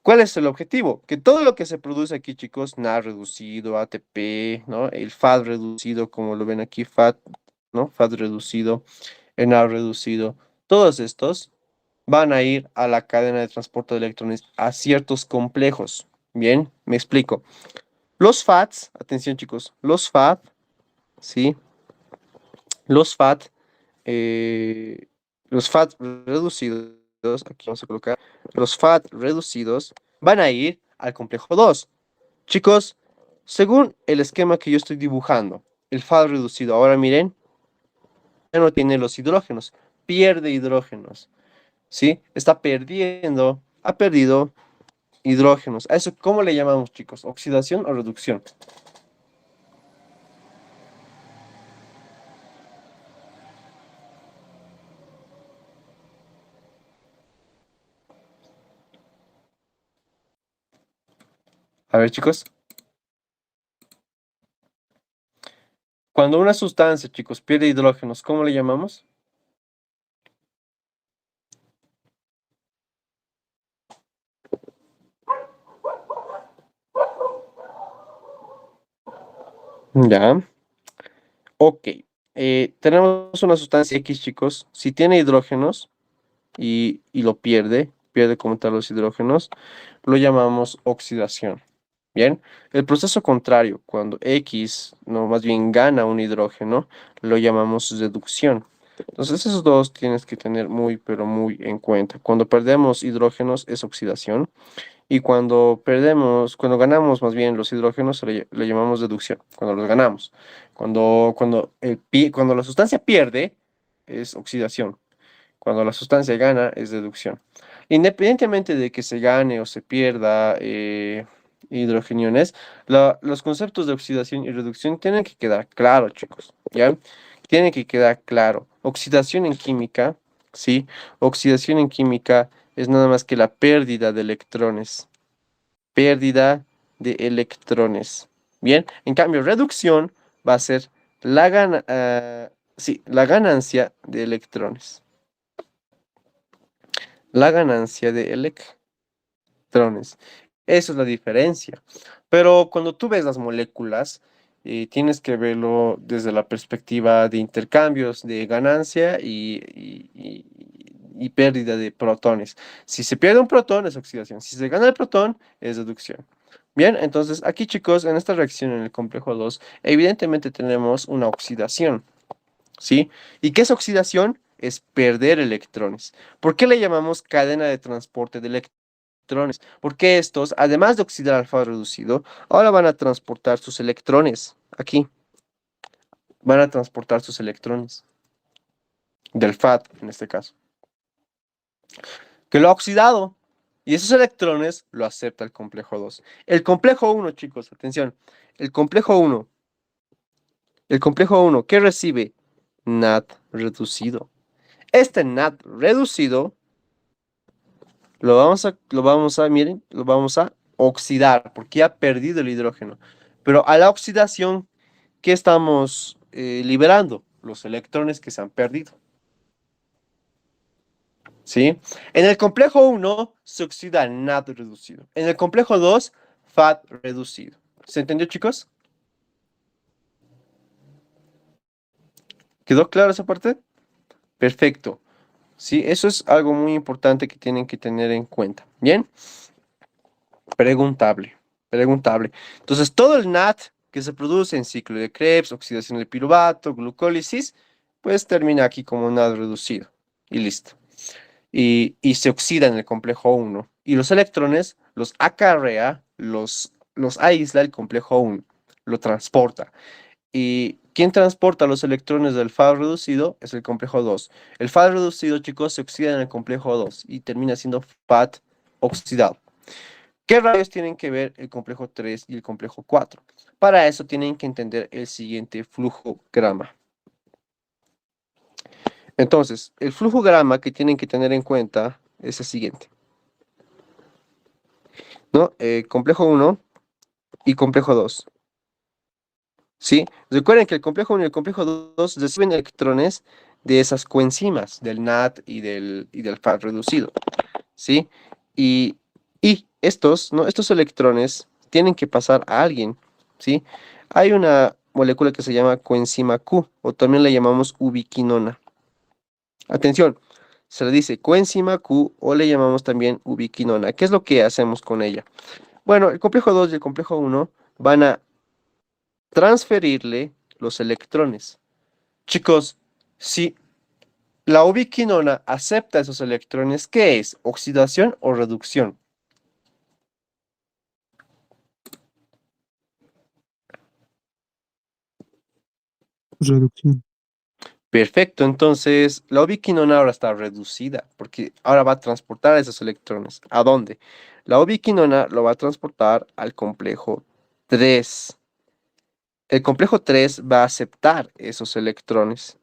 ¿cuál es el objetivo? Que todo lo que se produce aquí, chicos, NAD reducido, ATP, ¿no? El FAT reducido, como lo ven aquí, FAT, ¿no? FAT reducido, el NAD reducido, todos estos van a ir a la cadena de transporte de electrones a ciertos complejos. Bien, me explico. Los FATs, atención chicos, los FAT, ¿sí? Los FAT, los FAT reducidos, aquí vamos a colocar, los FAT reducidos van a ir al complejo 2. Chicos, según el esquema que yo estoy dibujando, el FAT reducido, ahora miren, ya no tiene los hidrógenos, pierde hidrógenos, ¿sí? Está perdiendo, ha perdido hidrógenos. ¿A eso cómo le llamamos, chicos? ¿Oxidación o reducción? A ver, chicos. Cuando una sustancia, chicos, pierde hidrógenos, ¿cómo le llamamos? Ya. Ok. Tenemos una sustancia X, chicos. Si tiene hidrógenos y lo pierde como tal los hidrógenos, lo llamamos oxidación. Bien. El proceso contrario, cuando X, no, más bien gana un hidrógeno, lo llamamos reducción. Entonces, esos dos tienes que tener muy, pero muy en cuenta. Cuando perdemos hidrógenos es oxidación. Y cuando ganamos más bien los hidrógenos, le llamamos reducción, cuando los ganamos. Cuando la sustancia pierde, es oxidación. Cuando la sustancia gana, es reducción. Independientemente de que se gane o se pierda hidrogeniones, los conceptos de oxidación y reducción tienen que quedar claros, chicos, ¿ya? Tienen que quedar claro. Oxidación en química, ¿sí? Oxidación en química es nada más que la pérdida de electrones. Pérdida de electrones. Bien, en cambio, reducción va a ser la ganancia de electrones. La ganancia de electrones. Eso es la diferencia. Pero cuando tú ves las moléculas, tienes que verlo desde la perspectiva de intercambios de ganancia y pérdida de protones. Si se pierde un protón, es oxidación. Si se gana el protón, es reducción. Bien, entonces aquí, chicos, en esta reacción en el complejo 2, evidentemente tenemos una oxidación. ¿Sí? ¿Y qué es oxidación? Es perder electrones. ¿Por qué le llamamos cadena de transporte de electrones? Porque estos, además de oxidar al faz reducido, ahora van a transportar sus electrones. Aquí, van a transportar sus electrones. Del FAT, en este caso. Que lo ha oxidado. Y esos electrones lo acepta el complejo 2. El complejo 1, chicos, atención. El complejo 1. El complejo 1, ¿qué recibe? NAT reducido. Este NAT reducido miren, lo vamos a oxidar porque ya ha perdido el hidrógeno. Pero a la oxidación, ¿qué estamos liberando? Los electrones que se han perdido. ¿Sí? En el complejo 1 se oxida NAD reducido. En el complejo 2, FAT reducido. ¿Se entendió, chicos? ¿Quedó claro esa parte? Perfecto. Sí, eso es algo muy importante que tienen que tener en cuenta. Bien. Preguntable, preguntable. Entonces, todo el NAT que se produce en ciclo de Krebs, oxidación del piruvato, glucólisis, pues termina aquí como NAT reducido. Y listo. Y se oxida en el complejo 1. Y los electrones los acarrea, los aísla el complejo 1, lo transporta. ¿Y quién transporta los electrones del FAD reducido? Es el complejo 2. El FAD reducido, chicos, se oxida en el complejo 2 y termina siendo FAT oxidado. ¿Qué rayos tienen que ver el complejo 3 y el complejo 4? Para eso tienen que entender el siguiente flujograma. Entonces, el flujograma que tienen que tener en cuenta es el siguiente, ¿no? Complejo 1 y complejo 2. ¿Sí? Recuerden que el complejo 1 y el complejo 2 reciben electrones de esas coenzimas, del NAT y del FAD reducido. ¿Sí? Y, y estos, ¿no? Estos electrones tienen que pasar a alguien, ¿sí? Hay una molécula que se llama coenzima Q, o también le llamamos ubiquinona. Atención, se le dice coenzima Q o le llamamos también ubiquinona. ¿Qué es lo que hacemos con ella? Bueno, el complejo 2 y el complejo 1 van a transferirle los electrones. Chicos, si la ubiquinona acepta esos electrones, ¿qué es? ¿Oxidación o reducción? Reducción. Perfecto, entonces la ubiquinona ahora está reducida, porque ahora va a transportar esos electrones. ¿A dónde? La ubiquinona lo va a transportar al complejo 3. El complejo 3 va a aceptar esos electrones,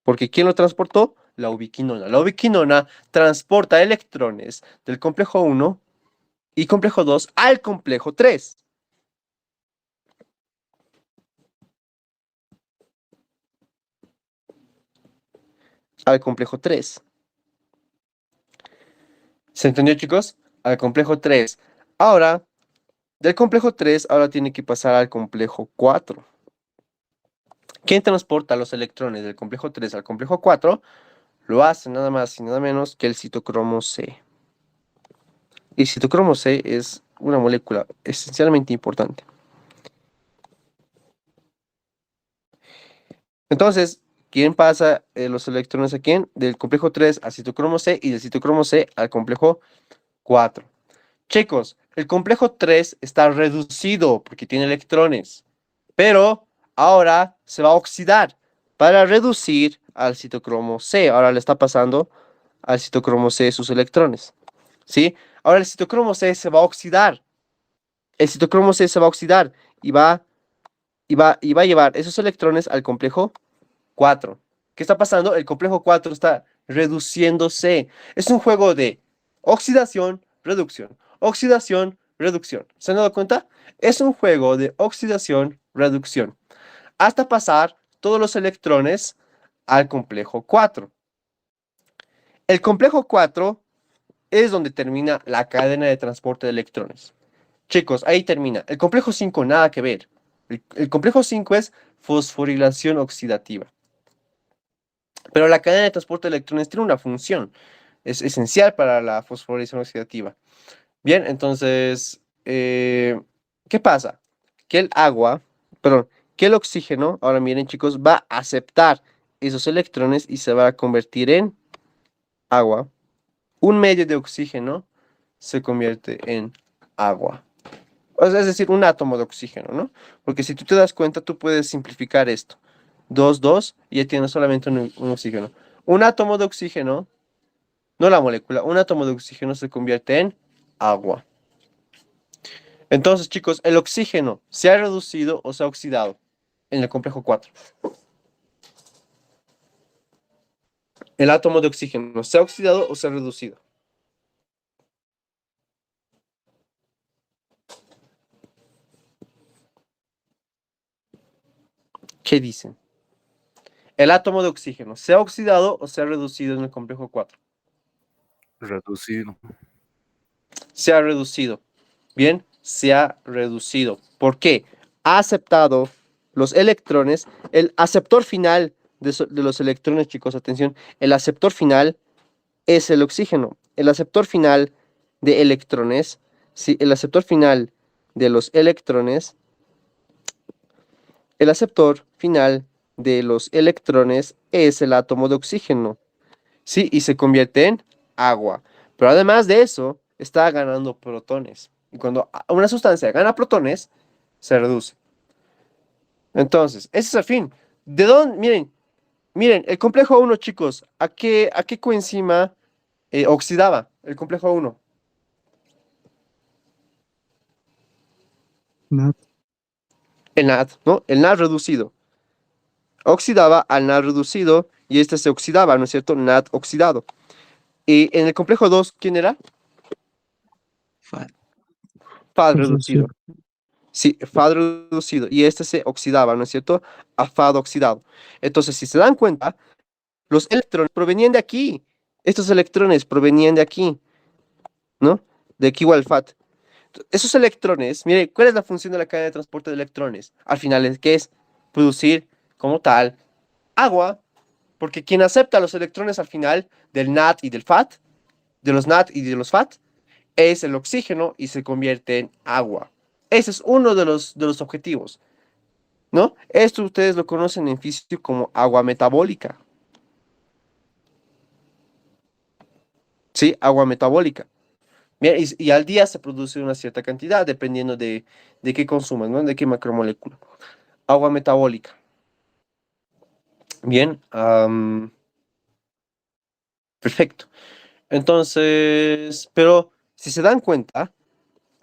porque ¿quién lo transportó? La ubiquinona. La ubiquinona transporta electrones del complejo 1 y complejo 2 al complejo 3. Al complejo 3. ¿Se entendió, chicos? Al complejo 3. Ahora, del complejo 3, ahora tiene que pasar al complejo 4. ¿Quién transporta los electrones del complejo 3 al complejo 4? Lo hace nada más y nada menos que el citocromo C. Y citocromo C es una molécula esencialmente importante. Entonces, ¿quién pasa los electrones a quién? Del complejo 3 al citocromo C y del citocromo C al complejo 4. Chicos, el complejo 3 está reducido porque tiene electrones, pero ahora se va a oxidar para reducir al citocromo C. Ahora le está pasando al citocromo C sus electrones, ¿sí? Ahora el citocromo C se va a oxidar. El citocromo C se va a oxidar y va a llevar esos electrones al complejo 4. ¿Qué está pasando? El complejo 4 está reduciéndose. Es un juego de oxidación, reducción, oxidación, reducción. ¿Se han dado cuenta? Es un juego de oxidación, reducción, hasta pasar todos los electrones al complejo 4. El complejo 4 es donde termina la cadena de transporte de electrones. Chicos, ahí termina. El complejo 5 nada que ver. El complejo 5 es fosforilación oxidativa. Pero la cadena de transporte de electrones tiene una función. Es esencial para la fosforilación oxidativa. Bien, entonces, ¿qué pasa? Que el agua, perdón, que el oxígeno, ahora miren chicos, va a aceptar esos electrones y se va a convertir en agua. Un medio de oxígeno se convierte en agua. O sea, es decir, un átomo de oxígeno, ¿no? Porque si tú te das cuenta, tú puedes simplificar esto. 2, 2, y ya tienes solamente un oxígeno. Un átomo de oxígeno, no la molécula, un átomo de oxígeno se convierte en agua. Entonces, chicos, el oxígeno se ha reducido o se ha oxidado en el complejo 4. El átomo de oxígeno se ha oxidado o se ha reducido. ¿Qué dicen? El átomo de oxígeno se ha oxidado o se ha reducido en el complejo 4. Reducido. Se ha reducido. Bien, se ha reducido. ¿Por qué? Ha aceptado los electrones. El aceptor final de los electrones, chicos, atención. El aceptor final es el oxígeno. El aceptor final de electrones, sí, el aceptor final de los electrones, el aceptor final de los electrones es el átomo de oxígeno, sí, y se convierte en agua. Pero además de eso, está ganando protones. Y cuando una sustancia gana protones, se reduce. Entonces, ese es el fin. ¿De dónde? Miren, el complejo 1, chicos, ¿a qué coenzima oxidaba el complejo 1? NAT. El NAD, ¿no? El NAD reducido. Oxidaba al NAD reducido y este se oxidaba, ¿no es cierto? NAD oxidado. Y en el complejo 2, ¿quién era? FAD. FAD reducido. Sí, FAD reducido. Y este se oxidaba, ¿no es cierto? A FAD oxidado. Entonces, si se dan cuenta, los electrones provenían de aquí. Estos electrones provenían de aquí, ¿no? De aquí igual FAD. Esos electrones, mire, ¿cuál es la función de la cadena de transporte de electrones? Al final, ¿qué es? Producir como tal agua, porque quien acepta los electrones al final del NAD y del FAD, de los NAD y de los FAD, es el oxígeno y se convierte en agua. Ese es uno de los objetivos, ¿no? Esto ustedes lo conocen en física como agua metabólica. ¿Sí? Agua metabólica. Mira, y al día se produce una cierta cantidad, dependiendo de qué consumas, ¿no? De qué macromolécula. Agua metabólica. Bien, perfecto. Entonces, pero si se dan cuenta,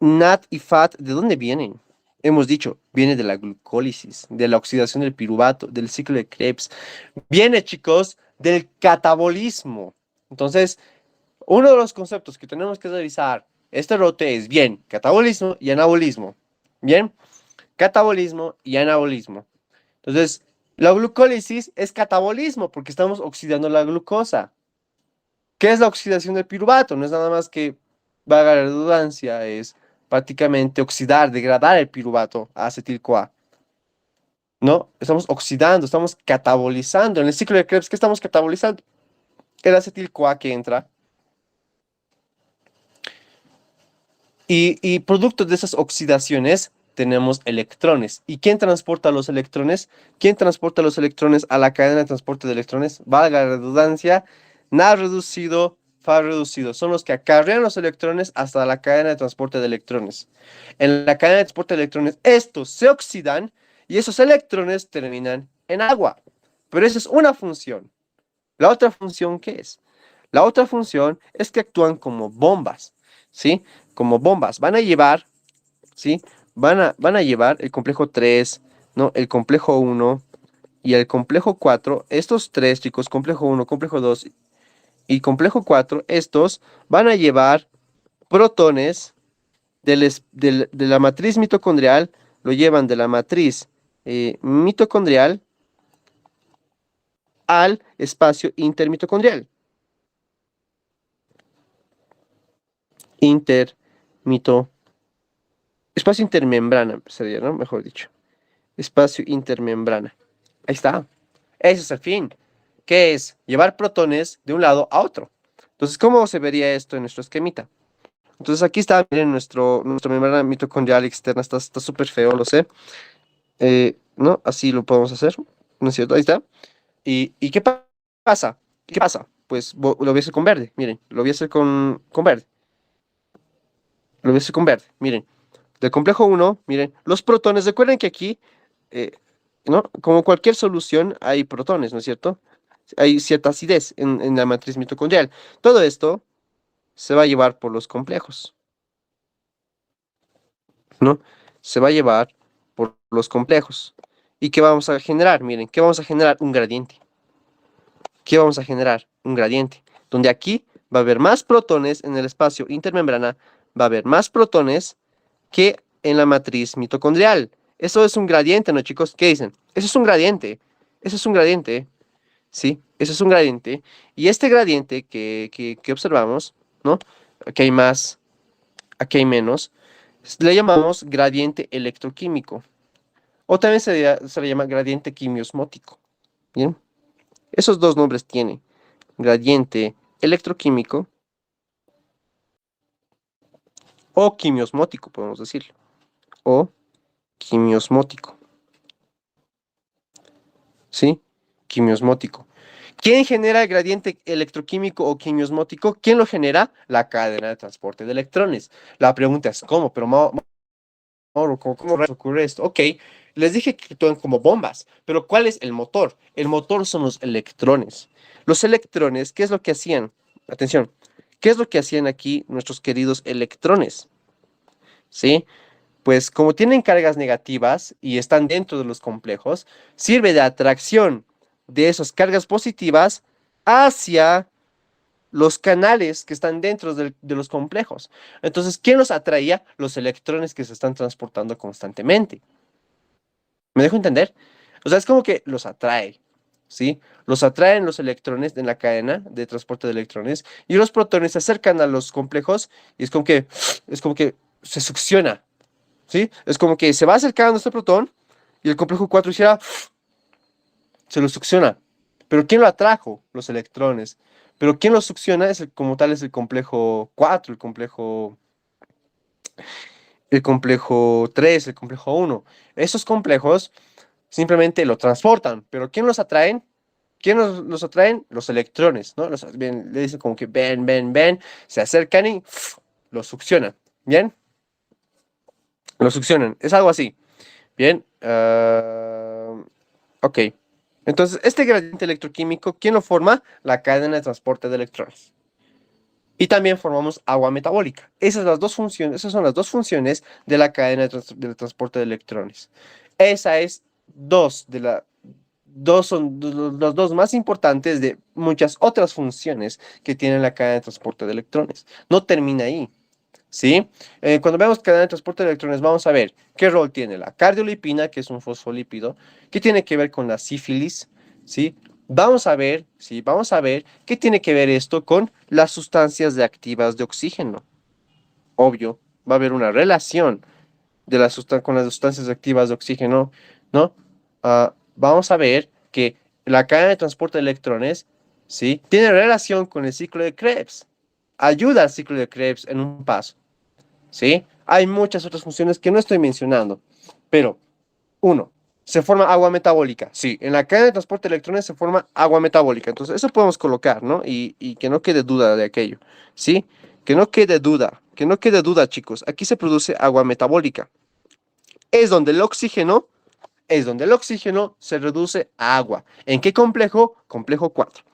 NAD y FAT, ¿de dónde vienen? Hemos dicho, viene de la glucólisis, de la oxidación del piruvato, del ciclo de Krebs. Viene, chicos, del catabolismo. Entonces, uno de los conceptos que tenemos que revisar este rote es bien, catabolismo y anabolismo. Bien, catabolismo y anabolismo. Entonces, la glucólisis es catabolismo porque estamos oxidando la glucosa. ¿Qué es la oxidación del piruvato? No es nada más que, valga la redundancia, es prácticamente oxidar, degradar el piruvato a acetil-CoA. ¿No? Estamos oxidando, estamos catabolizando. En el ciclo de Krebs, ¿qué estamos catabolizando? El acetil-CoA que entra. Y producto de esas oxidaciones tenemos electrones. ¿Y quién transporta los electrones? ¿Quién transporta los electrones a la cadena de transporte de electrones? Valga la redundancia, NAD reducido, FA reducido. Son los que acarrean los electrones hasta la cadena de transporte de electrones. En la cadena de transporte de electrones, estos se oxidan y esos electrones terminan en agua. Pero esa es una función. ¿La otra función qué es? La otra función es que actúan como bombas, ¿sí? Como bombas. Van a llevar, ¿sí? Van a llevar el complejo 3, ¿no? El complejo 1 y el complejo 4. Estos tres, chicos, complejo 1, complejo 2 y complejo 4, estos van a llevar protones de la matriz mitocondrial, lo llevan de la matriz mitocondrial al espacio intermitocondrial. Espacio intermembrana, sería, ¿no? Mejor dicho. Espacio intermembrana. Ahí está. Ese es el fin. ¿Qué es? Llevar protones de un lado a otro. Entonces, ¿cómo se vería esto en nuestro esquemita? Entonces, aquí está, miren, nuestra membrana mitocondrial externa. Está súper feo, lo sé. ¿No? Así lo podemos hacer. ¿No es cierto? Ahí está. ¿Y qué pasa? ¿Qué pasa? Pues lo voy a hacer con verde. Miren, lo voy a hacer con verde. Lo voy a hacer con verde. Miren. Del complejo 1, miren, los protones, recuerden que aquí, eh, ¿no? Como cualquier solución, hay protones, ¿no es cierto? Hay cierta acidez en la matriz mitocondrial. Todo esto se va a llevar por los complejos, ¿no? Se va a llevar por los complejos. ¿Y qué vamos a generar? Miren, ¿qué vamos a generar? Un gradiente. ¿Qué vamos a generar? Un gradiente. Donde aquí va a haber más protones en el espacio intermembrana, va a haber más protones que en la matriz mitocondrial. Eso es un gradiente, ¿no, chicos? ¿Qué dicen? Eso es un gradiente. Eso es un gradiente. ¿Sí? Eso es un gradiente. Y este gradiente que observamos, ¿no? Aquí hay más, aquí hay menos. Le llamamos gradiente electroquímico. O también se le llama gradiente quimiosmótico. ¿Bien? Esos dos nombres tiene. Gradiente electroquímico o quimiosmótico, podemos decirlo. O quimiosmótico. ¿Sí? Quimiosmótico. ¿Quién genera el gradiente electroquímico o quimiosmótico? ¿Quién lo genera? La cadena de transporte de electrones. La pregunta es, ¿cómo? Pero, Mauro, ¿cómo ocurre esto? Ok, les dije que actúan como bombas, pero ¿cuál es el motor? El motor son los electrones. Los electrones, ¿qué es lo que hacían? Atención, ¿qué es lo que hacían aquí nuestros queridos electrones? ¿Sí? Pues como tienen cargas negativas y están dentro de los complejos, sirve de atracción de esas cargas positivas hacia los canales que están dentro de los complejos. Entonces, ¿quién los atraía? Los electrones que se están transportando constantemente. ¿Me dejo entender? O sea, es como que los atrae, ¿sí? Los atraen los electrones en la cadena de transporte de electrones y los protones se acercan a los complejos y es como que se succiona. ¿Sí? Es como que se va acercando este protón y el complejo 4 hiciera, se lo succiona. Pero ¿quién lo atrajo? Los electrones. Pero ¿quién lo succiona? Como tal es el complejo 4, el complejo 3, el complejo 1. Esos complejos simplemente lo transportan. Pero ¿quién los atraen? ¿Quién los atraen? Los electrones, ¿no? Le dicen como que ven, ven, ven. Se acercan y lo succionan. ¿Bien? Lo succionan. Es algo así. Bien. Ok. Entonces, este gradiente electroquímico, ¿quién lo forma? La cadena de transporte de electrones. Y también formamos agua metabólica. Esas son las dos funciones de la cadena del transporte de electrones. Esa es son los dos más importantes de muchas otras funciones que tiene la cadena de transporte de electrones. No termina ahí, ¿sí? Cuando vemos cadena de transporte de electrones, vamos a ver qué rol tiene la cardiolipina, que es un fosfolípido, que tiene que ver con la sífilis, ¿sí? Vamos a ver, ¿sí? Vamos a ver qué tiene que ver esto con las sustancias reactivas de oxígeno. Obvio, va a haber una relación con las sustancias reactivas de oxígeno, ¿no? Vamos a ver que la cadena de transporte de electrones, ¿sí? Tiene relación con el ciclo de Krebs. Ayuda al ciclo de Krebs en un paso, ¿sí? Hay muchas otras funciones que no estoy mencionando, pero uno, se forma agua metabólica. Sí, en la cadena de transporte de electrones se forma agua metabólica. Entonces, eso podemos colocar, ¿no? Y que no quede duda de aquello, ¿sí? Que no quede duda, chicos. Aquí se produce agua metabólica. Es donde el oxígeno, es donde el oxígeno se reduce a agua. ¿En qué complejo? Complejo 4.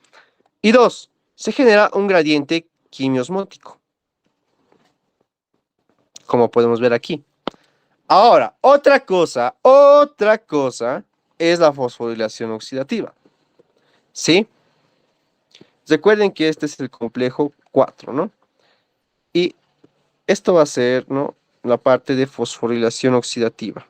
Y 2, se genera un gradiente quimiosmótico, como podemos ver aquí. Ahora, otra cosa es la fosforilación oxidativa. ¿Sí? Recuerden que este es el complejo 4, ¿no? Y esto va a ser, ¿no? La parte de fosforilación oxidativa.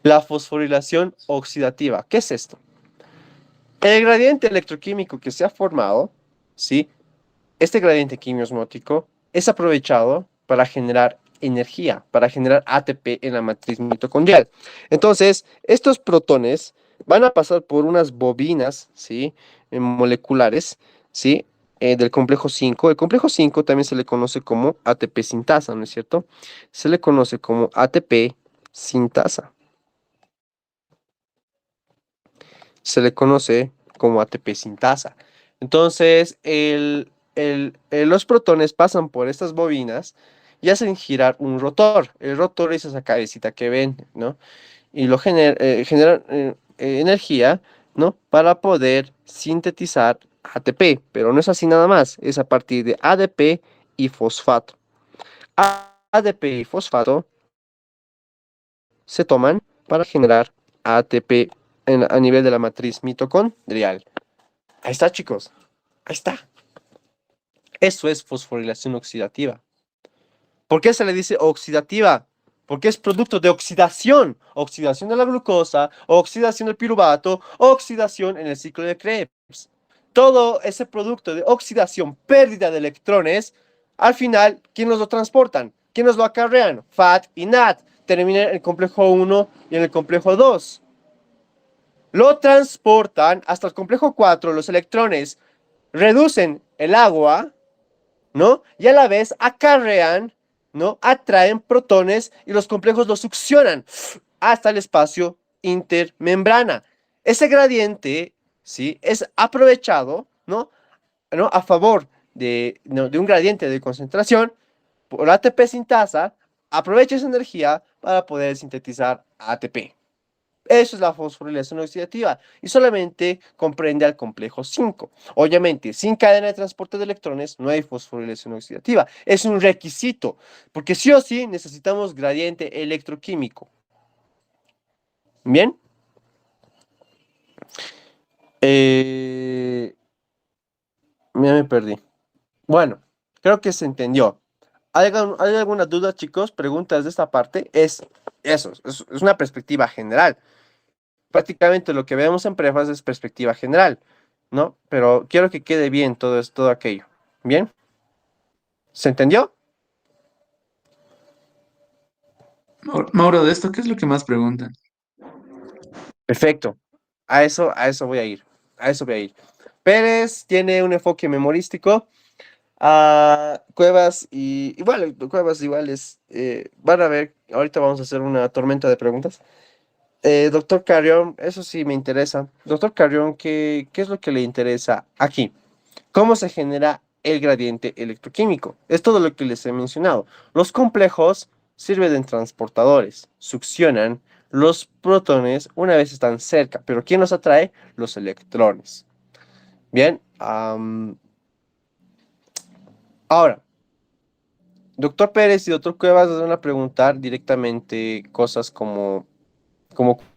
La fosforilación oxidativa, ¿qué es esto? El gradiente electroquímico que se ha formado, ¿sí? Este gradiente quimiosmótico es aprovechado para generar energía, para generar ATP en la matriz mitocondrial. Entonces, estos protones van a pasar por unas bobinas, ¿sí? Moleculares, ¿sí? Del complejo 5. El complejo 5 también se le conoce como ATP sintasa, ¿no es cierto? Se le conoce como ATP sintasa. Se le conoce como ATP sintasa. Entonces, los protones pasan por estas bobinas y hacen girar un rotor. El rotor es esa cabecita que ven, ¿no? Y generan energía, ¿no? Para poder sintetizar ATP, pero no es así nada más, es a partir de ADP y fosfato. ADP y fosfato se toman para generar ATP a nivel de la matriz mitocondrial. Ahí está, chicos. Ahí está. Eso es fosforilación oxidativa. ¿Por qué se le dice oxidativa? Porque es producto de oxidación. Oxidación de la glucosa, oxidación del piruvato, oxidación en el ciclo de Krebs. Todo ese producto de oxidación, pérdida de electrones, al final, ¿quién nos lo transportan? ¿Quién nos lo acarrean? FAT y NAT. Termina en el complejo 1 y en el complejo 2. Lo transportan hasta el complejo 4, los electrones reducen el agua, ¿no? Y a la vez acarrean, ¿no? Atraen protones y los complejos los succionan hasta el espacio intermembrana. Ese gradiente, ¿sí? Es aprovechado, ¿no? ¿No? A favor de un gradiente de concentración por ATP sintasa, aprovecha esa energía para poder sintetizar ATP. Eso es la fosforilación oxidativa y solamente comprende al complejo 5. Obviamente, sin cadena de transporte de electrones no hay fosforilación oxidativa. Es un requisito, porque sí o sí necesitamos gradiente electroquímico. ¿Bien? Ya me perdí. Bueno, creo que se entendió. ¿Hay alguna duda, chicos? ¿Preguntas de esta parte? Es eso, es una perspectiva general. Prácticamente lo que vemos en prefas es perspectiva general, ¿no? Pero quiero que quede bien todo aquello. ¿Bien? ¿Se entendió? Mauro, de esto, ¿qué es lo que más preguntan? Perfecto. A eso voy a ir. A eso voy a ir. Pérez tiene un enfoque memorístico. Cuevas Cuevas igual van a ver, ahorita vamos a hacer una tormenta de preguntas. Doctor Carrión, eso sí me interesa. Doctor Carrión, ¿qué es lo que le interesa aquí? ¿Cómo se genera el gradiente electroquímico? Es todo lo que les he mencionado. Los complejos sirve de transportadores. Succionan los protones una vez están cerca. Pero ¿quién los atrae? Los electrones. Bien. Ahora, doctor Pérez y doctor Cuevas nos van a preguntar directamente cosas como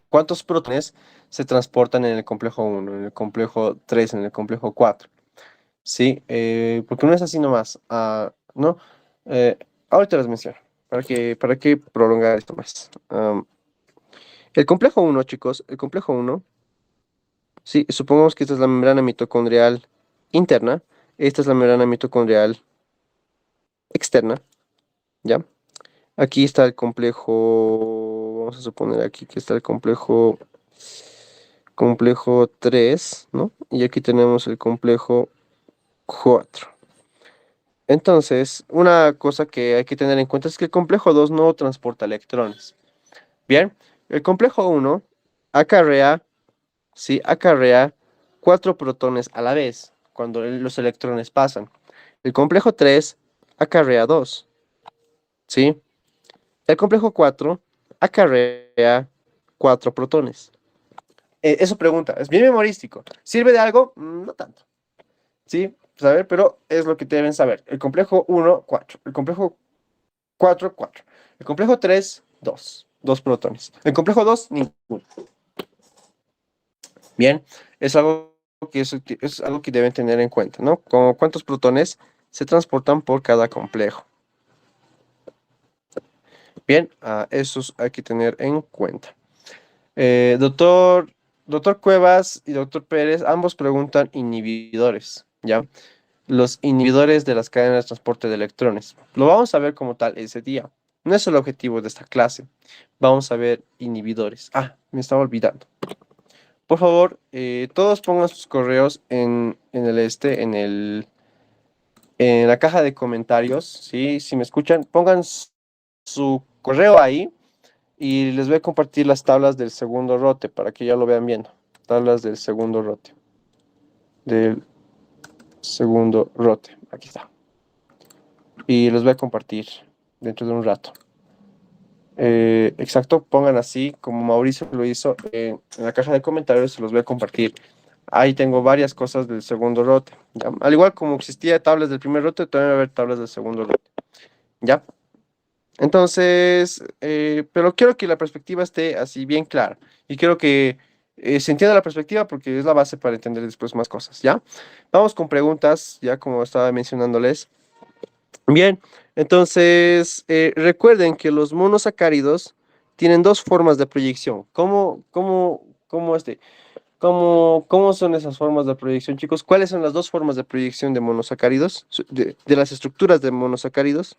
cuántos protones se transportan en el complejo 1, en el complejo 3, en el complejo 4. Sí, porque no es así nomás, ¿no? Eh, ahorita les menciono, ¿para qué prolongar esto más? El complejo 1, chicos, el complejo 1, sí, supongamos que esta es la membrana mitocondrial interna, esta es la membrana mitocondrial externa, ¿ya? Aquí está el complejo, vamos a suponer aquí que está el complejo 3, ¿no? Y aquí tenemos el complejo 4. Entonces, una cosa que hay que tener en cuenta es que el complejo 2 no transporta electrones. Bien, el complejo 1 acarrea, sí, acarrea 4 protones a la vez cuando los electrones pasan. El complejo 3 acarrea 2, ¿sí? El complejo 4 acarrea 4 protones. Eso pregunta, es bien memorístico. ¿Sirve de algo? No tanto. ¿Sí? Saber, pero es lo que deben saber. El complejo 1, 4. El complejo 4, 4. El complejo 3, 2. 2 protones. El complejo 2, ninguno. Bien, es algo que deben tener en cuenta, ¿no? Como cuántos protones se transportan por cada complejo. Bien, eso hay que tener en cuenta. Doctor Cuevas y doctor Pérez, ambos preguntan inhibidores, ¿ya? Los inhibidores de las cadenas de transporte de electrones. Lo vamos a ver como tal ese día. No es el objetivo de esta clase. Vamos a ver inhibidores. Me estaba olvidando. Por favor, todos pongan sus correos en la caja de comentarios, ¿sí? Si me escuchan, pongan su correo ahí y les voy a compartir las tablas del segundo rote para que ya lo vean viendo. Tablas del segundo rote. Del segundo rote. Aquí está. Y los voy a compartir dentro de un rato. Exacto, pongan así como Mauricio lo hizo en la caja de comentarios, se los voy a compartir. Ahí tengo varias cosas del segundo rote. ¿Ya? Al igual como existía tablas del primer rote, también va a haber tablas del segundo rote. ¿Ya? Entonces, pero quiero que la perspectiva esté así bien clara. Y quiero que se entienda la perspectiva porque es la base para entender después más cosas. ¿Ya? Vamos con preguntas, ya como estaba mencionándoles. Bien, entonces recuerden que los monosacáridos tienen dos formas de proyección. ¿Cómo son esas formas de proyección, chicos? ¿Cuáles son las dos formas de proyección de monosacáridos? De las estructuras de monosacáridos.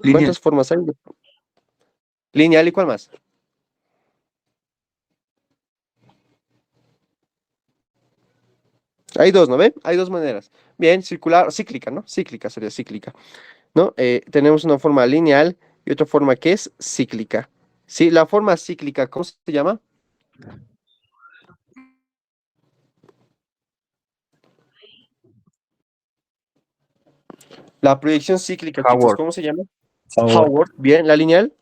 Lineal. ¿Cuántas formas hay? Lineal y cuál más. Hay dos, ¿no ven? Hay dos maneras. Bien, circular, cíclica, ¿no? Cíclica sería cíclica, ¿no? Tenemos una forma lineal y otra forma que es cíclica. ¿Sí? La forma cíclica, ¿cómo se llama? La proyección cíclica, chicos, Howard. ¿cómo se llama? Howard, Howard, bien. La lineal,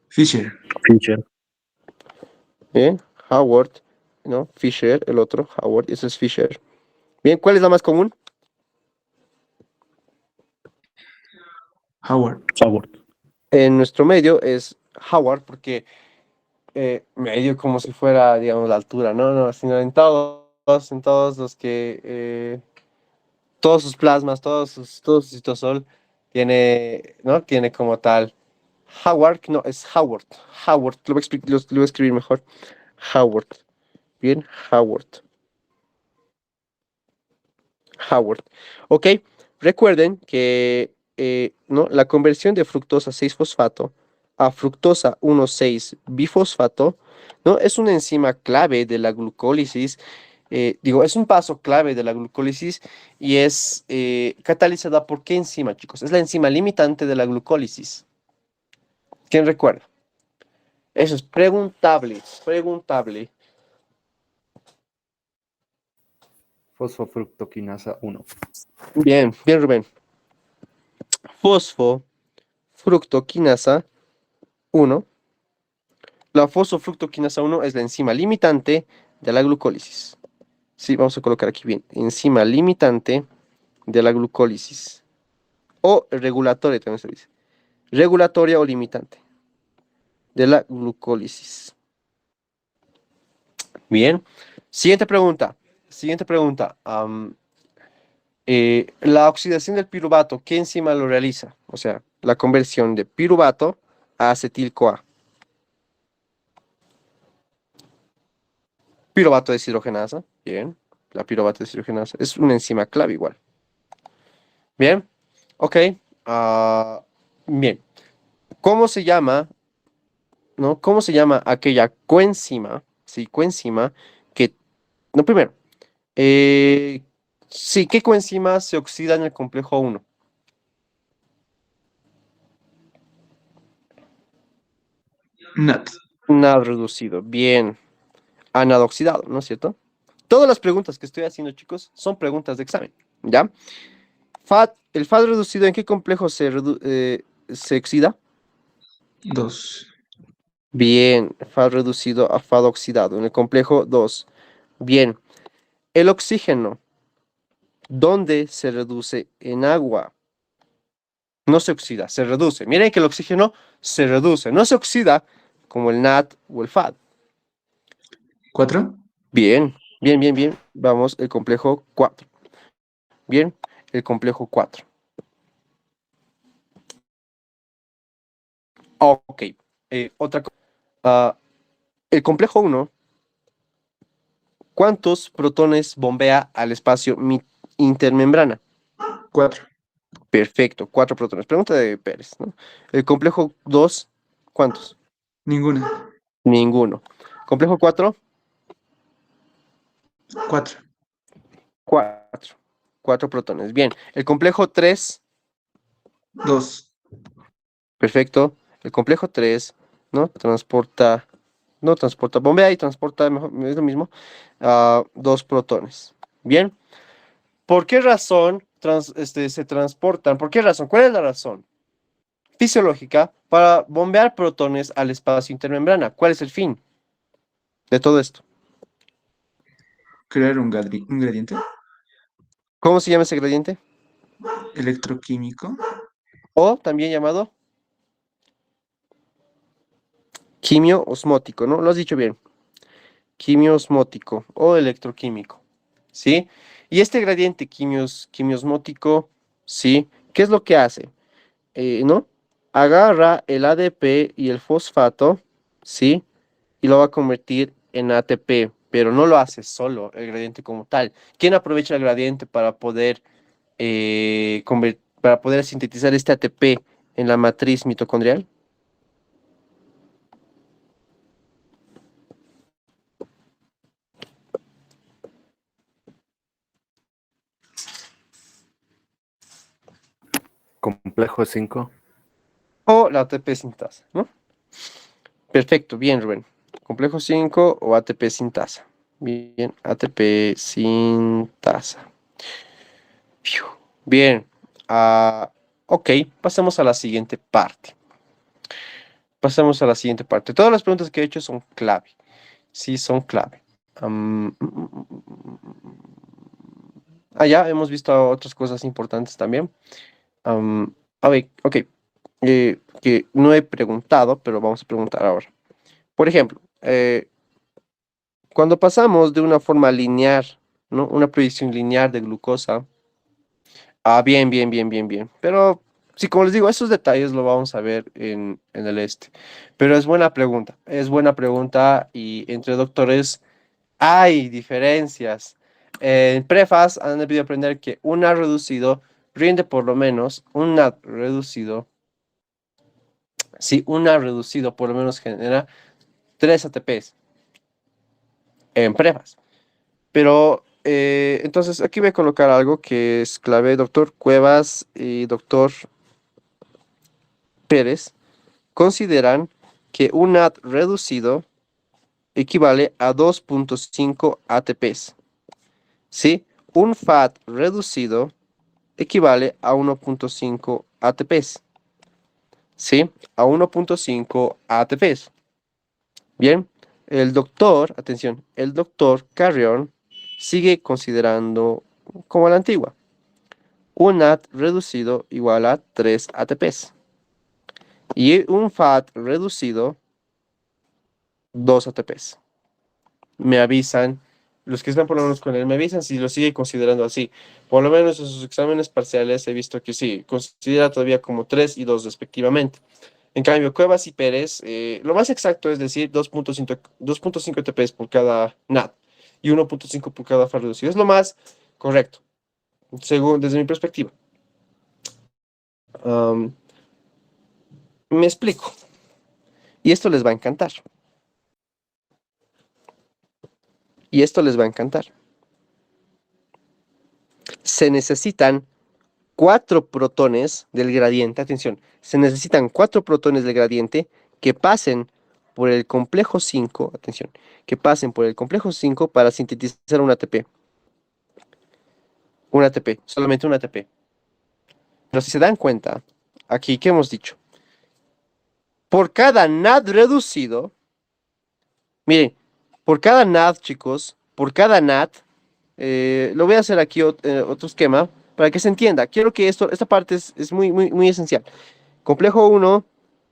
Fisher. Fisher, bien. Howard, ¿no? Fisher, el otro, Howard, ese es Fisher. Bien, ¿cuál es la más común? Howard. Howard. En nuestro medio es Howard, porque medio como si fuera, digamos, la altura, no, no, sino en todos los que, todos sus plasmas, todo su citosol tiene, ¿no? Tiene como tal Howard, no, es Howard, Howard, lo voy a escribir mejor, Howard, bien, Howard. Ok, recuerden que ¿no? La conversión de fructosa 6-fosfato a fructosa 1,6-bifosfato, ¿no? Es una enzima clave de la glucólisis. Es un paso clave de la glucólisis y es catalizada por qué enzima, chicos. Es la enzima limitante de la glucólisis. ¿Quién recuerda? Eso es preguntable, preguntable. Fosfofructoquinasa 1. Bien, bien, Rubén. Fosfo, fosfructoquinasa 1. La fosfructoquinasa 1 es la enzima limitante de la glucólisis. Sí, vamos a colocar aquí bien. Enzima limitante de la glucólisis. O regulatoria también se dice. Regulatoria o limitante de la glucólisis. Bien. Siguiente pregunta. Siguiente pregunta. La oxidación del piruvato, ¿qué enzima lo realiza? O sea, la conversión de piruvato a acetil-CoA. Piruvato deshidrogenasa. Bien. La piruvato deshidrogenasa es una enzima clave igual. Bien. Ok. Bien. ¿Cómo se llama, no? ¿Cómo se llama aquella coenzima? Sí, coenzima que, no, primero, eh, sí, ¿qué coenzima se oxida en el complejo 1? NAT. NAD reducido. Bien. ANAD oxidado, ¿no es cierto? Todas las preguntas que estoy haciendo, chicos, son preguntas de examen, ¿ya? El FAD reducido, ¿en qué complejo se oxida? 2. Bien, FAD reducido a FAD oxidado, en el complejo 2. Bien, el oxígeno, ¿dónde se reduce? En agua. No se oxida, se reduce. Miren que el oxígeno se reduce, no se oxida como el NAT o el FAD. 4. Bien, bien, bien, bien. Vamos, el complejo 4. Bien, el complejo 4. Ok, otra cosa. El complejo 1, ¿cuántos protones bombea al espacio intermembrana? 4. Perfecto, 4 protones. Pregunta de Pérez, ¿no? El complejo 2, ¿cuántos? Ninguna. Ninguno. Complejo 4, 4. 4. 4 protones. Bien. El complejo 3, 2. perfecto. El complejo 3, ¿no? Bombea y transporta, es lo mismo, 2 protones. Bien. ¿Por qué razón se transportan? ¿Por qué razón? ¿Cuál es la razón fisiológica para bombear protones al espacio intermembrana? ¿Cuál es el fin de todo esto? Crear un gradiente ¿Cómo se llama ese gradiente? electroquímico. O también llamado quimio-osmótico, ¿no? Lo has dicho bien. Quimio-osmótico o electroquímico, ¿sí? Y este gradiente quimiosmótico, ¿sí? ¿Qué es lo que hace? ¿No? Agarra el ADP y el fosfato, ¿sí? Y lo va a convertir en ATP, pero no lo hace solo el gradiente como tal. ¿Quién aprovecha el gradiente para poder, para poder sintetizar este ATP en la matriz mitocondrial? Complejo 5. O la ATP sintasa, ¿no? Perfecto, bien, Rubén. Complejo 5 o ATP sintasa. Bien, ATP sintasa. Fiu. Bien. Ok, pasemos a la siguiente parte. Pasamos a la siguiente parte. Todas las preguntas que he hecho son clave. Sí, son clave. Ya hemos visto otras cosas importantes también. A ver, ok. Que no he preguntado, pero vamos a preguntar ahora. Por ejemplo, cuando pasamos de una forma lineal, ¿no? Una proyección lineal de glucosa. Bien, bien, bien, bien, bien. Pero sí, como les digo, esos detalles lo vamos a ver en el este. Pero es buena pregunta y entre doctores hay diferencias. En prefas han debido aprender que un NAD reducido rinde por lo menos, un NAD reducido, sí, un NAD reducido por lo menos genera 3 ATPs en prefas. Pero entonces aquí voy a colocar algo que es clave, doctor Cuevas y doctor Pérez consideran que un NAD reducido equivale a 2.5 ATPs. ¿Sí? Un FAT reducido equivale a 1.5 ATPs. ¿sí? A 1.5 ATPs. Bien, el doctor, atención, el doctor Carrion sigue considerando como la antigua. Un NAT reducido igual a 3 ATPs. Y un FAT reducido, 2 ATPs. Me avisan, los que están por lo menos con él, me avisan si lo sigue considerando así. Por lo menos en sus exámenes parciales he visto que sí, considera todavía como 3 y 2 respectivamente. En cambio, Cuevas y Pérez, lo más exacto es decir 2.5 ATPs por cada NAT y 1.5 por cada FAT reducido. Es lo más correcto, según desde mi perspectiva. Am, me explico. Y esto les va a encantar. Y esto les va a encantar. Se necesitan 4 protones del gradiente, atención, se necesitan 4 protones del gradiente que pasen por el complejo 5, atención, que pasen por el complejo 5 para sintetizar un ATP. Un ATP, solamente un ATP. Pero si se dan cuenta, aquí, ¿qué hemos dicho? Por cada NAD reducido, miren, por cada NAD, chicos, por cada NAD, lo voy a hacer aquí otro esquema para que se entienda. Quiero que esta parte es muy, muy, muy esencial. Complejo 1,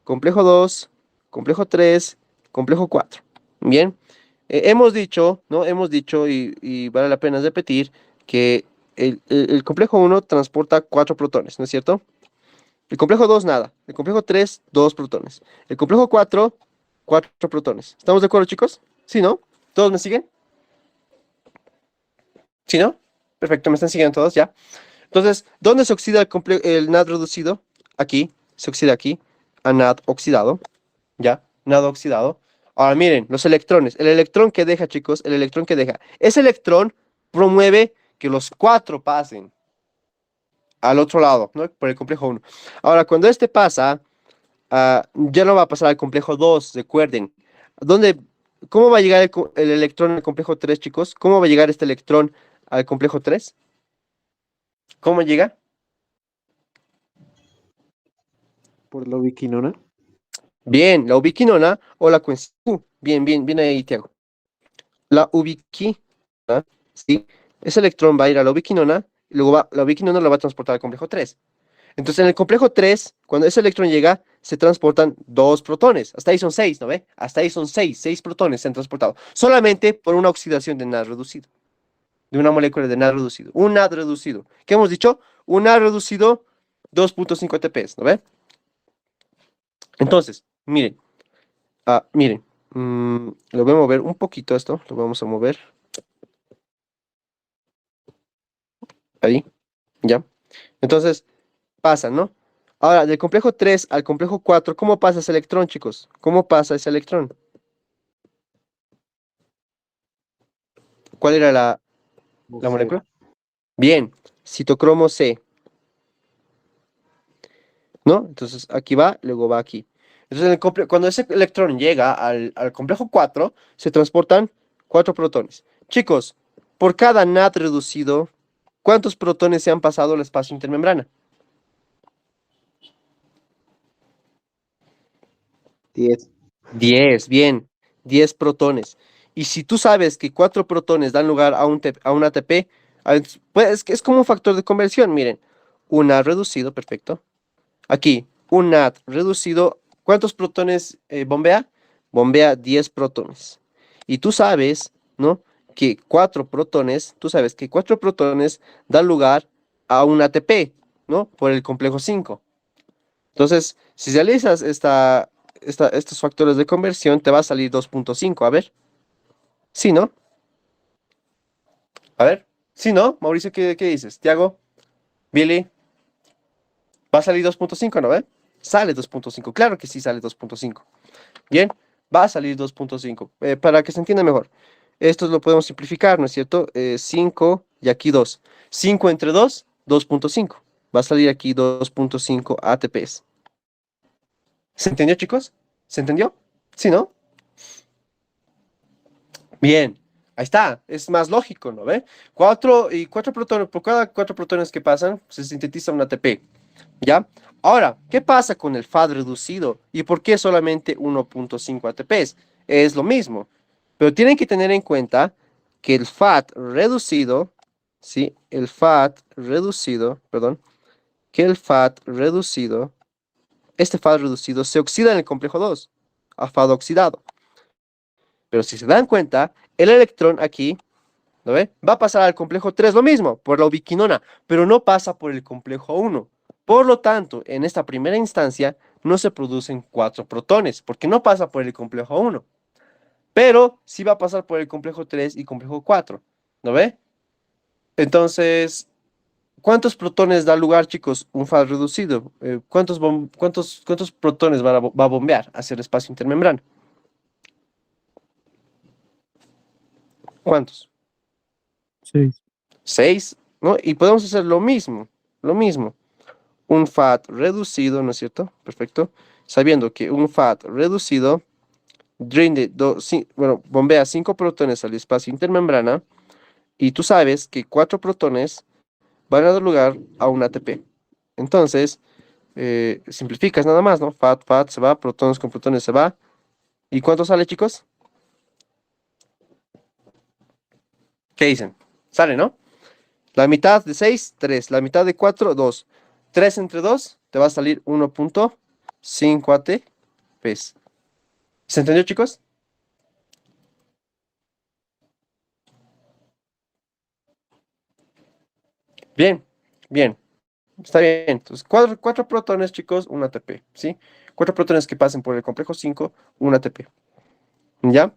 complejo 2, complejo 3, complejo 4. Bien, hemos dicho, ¿no? Hemos dicho, y vale la pena repetir, que el complejo 1 transporta 4 protones, ¿no es cierto? El complejo 2, nada. El complejo 3, 2 protones. El complejo 4, 4 protones. ¿Estamos de acuerdo, chicos? ¿Sí, no? ¿Todos me siguen? ¿Sí, no? Perfecto, me están siguiendo todos, ya. Entonces, ¿dónde se oxida el NAD reducido? Aquí, se oxida aquí, a NAD oxidado, ¿ya? NAD oxidado. Ahora miren, los electrones. El electrón que deja, chicos, el electrón que deja. Ese electrón promueve que los 4 pasen al otro lado, ¿no? Por el complejo 1. Ahora, cuando este pasa, ya no va a pasar al complejo 2, recuerden. ¿Dónde, ¿Cómo va a llegar el electrón al complejo 3, chicos? ¿Cómo va a llegar este electrón al complejo 3? ¿Cómo llega? Por la ubiquinona. Bien, la ubiquinona o la coenzima Q. Bien, bien, bien ahí, Tiago. La ubiquinona, ¿sí? Ese electrón va a ir a la ubiquinona y luego la ubiquinona lo va a transportar al complejo 3. Entonces, en el complejo 3, cuando ese electrón llega, se transportan 2 protones. Hasta ahí son 6, ¿no ve? Hasta ahí son 6 protones se han transportado. Solamente por una oxidación de NAD reducido. De una molécula de NAD reducido. Un NAD reducido. ¿Qué hemos dicho? Un NAD reducido, 2.5 ATPs, ¿no ve? Entonces, miren. Miren. Lo voy a mover un poquito esto. Lo vamos a mover. Ahí. Ya. Entonces, pasa, ¿no? Ahora, del complejo 3 al complejo 4, ¿cómo pasa ese electrón, chicos? ¿Cómo pasa ese electrón? ¿Cuál era No la sé. molécula? Bien, citocromo C, ¿no? Entonces aquí va, luego va aquí. Entonces cuando ese electrón llega al complejo 4, se transportan 4 protones. Chicos, por cada NAT reducido, ¿cuántos protones se han pasado al espacio intermembrana? 10. 10, bien, 10 protones. Y si tú sabes que 4 protones dan lugar a un ATP, pues es como un factor de conversión, miren. Un NAT reducido, perfecto. Aquí, un NAT reducido, ¿cuántos protones bombea? Bombea 10 protones. Y tú sabes, ¿no? Que 4 protones, tú sabes que 4 protones dan lugar a un ATP, ¿no? Por el complejo 5. Entonces, si realizas estos factores de conversión, te va a salir 2.5. A ver. Sí, ¿no? A ver. Sí, ¿no? Mauricio, ¿qué dices? Tiago, Billy, va a salir 2.5, ¿no ve? Sale 2.5. Claro que sí sale 2.5. Bien, va a salir 2.5. Para que se entienda mejor. Esto lo podemos simplificar, ¿no es cierto? 5 y aquí 2. 5 entre 2, 2.5. Va a salir aquí 2.5 ATPs. ¿Se entendió, chicos? ¿Se entendió? ¿Sí, no? Bien, ahí está, es más lógico, ¿no ve? 4 protones, por cada 4 protones que pasan, se sintetiza un ATP. ¿Ya? Ahora, ¿qué pasa con el FAD reducido? ¿Y por qué solamente 1.5 ATPs? Es lo mismo, pero tienen que tener en cuenta que el FAT reducido, ¿sí? El FAT reducido, perdón, que el FAT reducido, este FAT reducido se oxida en el complejo 2, a FAD oxidado. Pero si se dan cuenta, el electrón aquí, ¿lo ve? Va a pasar al complejo 3 lo mismo, por la ubiquinona, pero no pasa por el complejo 1. Por lo tanto, en esta primera instancia no se producen 4 protones, porque no pasa por el complejo 1. Pero sí va a pasar por el complejo 3 y complejo 4. ¿Lo ve? Entonces, ¿cuántos protones da lugar, chicos? Un FAD reducido. ¿Cuántos protones va a bombear hacia el espacio intermembrana? ¿Cuántos? 6. 6, ¿no? Y podemos hacer lo mismo, lo mismo. Un FAT reducido, ¿no es cierto? Perfecto. Sabiendo que un FAT reducido bombea 5 protones al espacio intermembrana y tú sabes que 4 protones van a dar lugar a un ATP. Entonces, simplificas nada más, ¿no? FAT se va, protones con protones se va. ¿Y cuánto sale, chicos? ¿Qué dicen? Sale, ¿no? La mitad de 6, 3. La mitad de 4, 2. 3 entre 2, te va a salir 1.5 ATPs. ¿Se entendió, chicos? Bien, bien. Está bien. Entonces, 4 protones, chicos, un ATP, ¿sí? 4 protones que pasen por el complejo 5, un ATP. ¿Ya?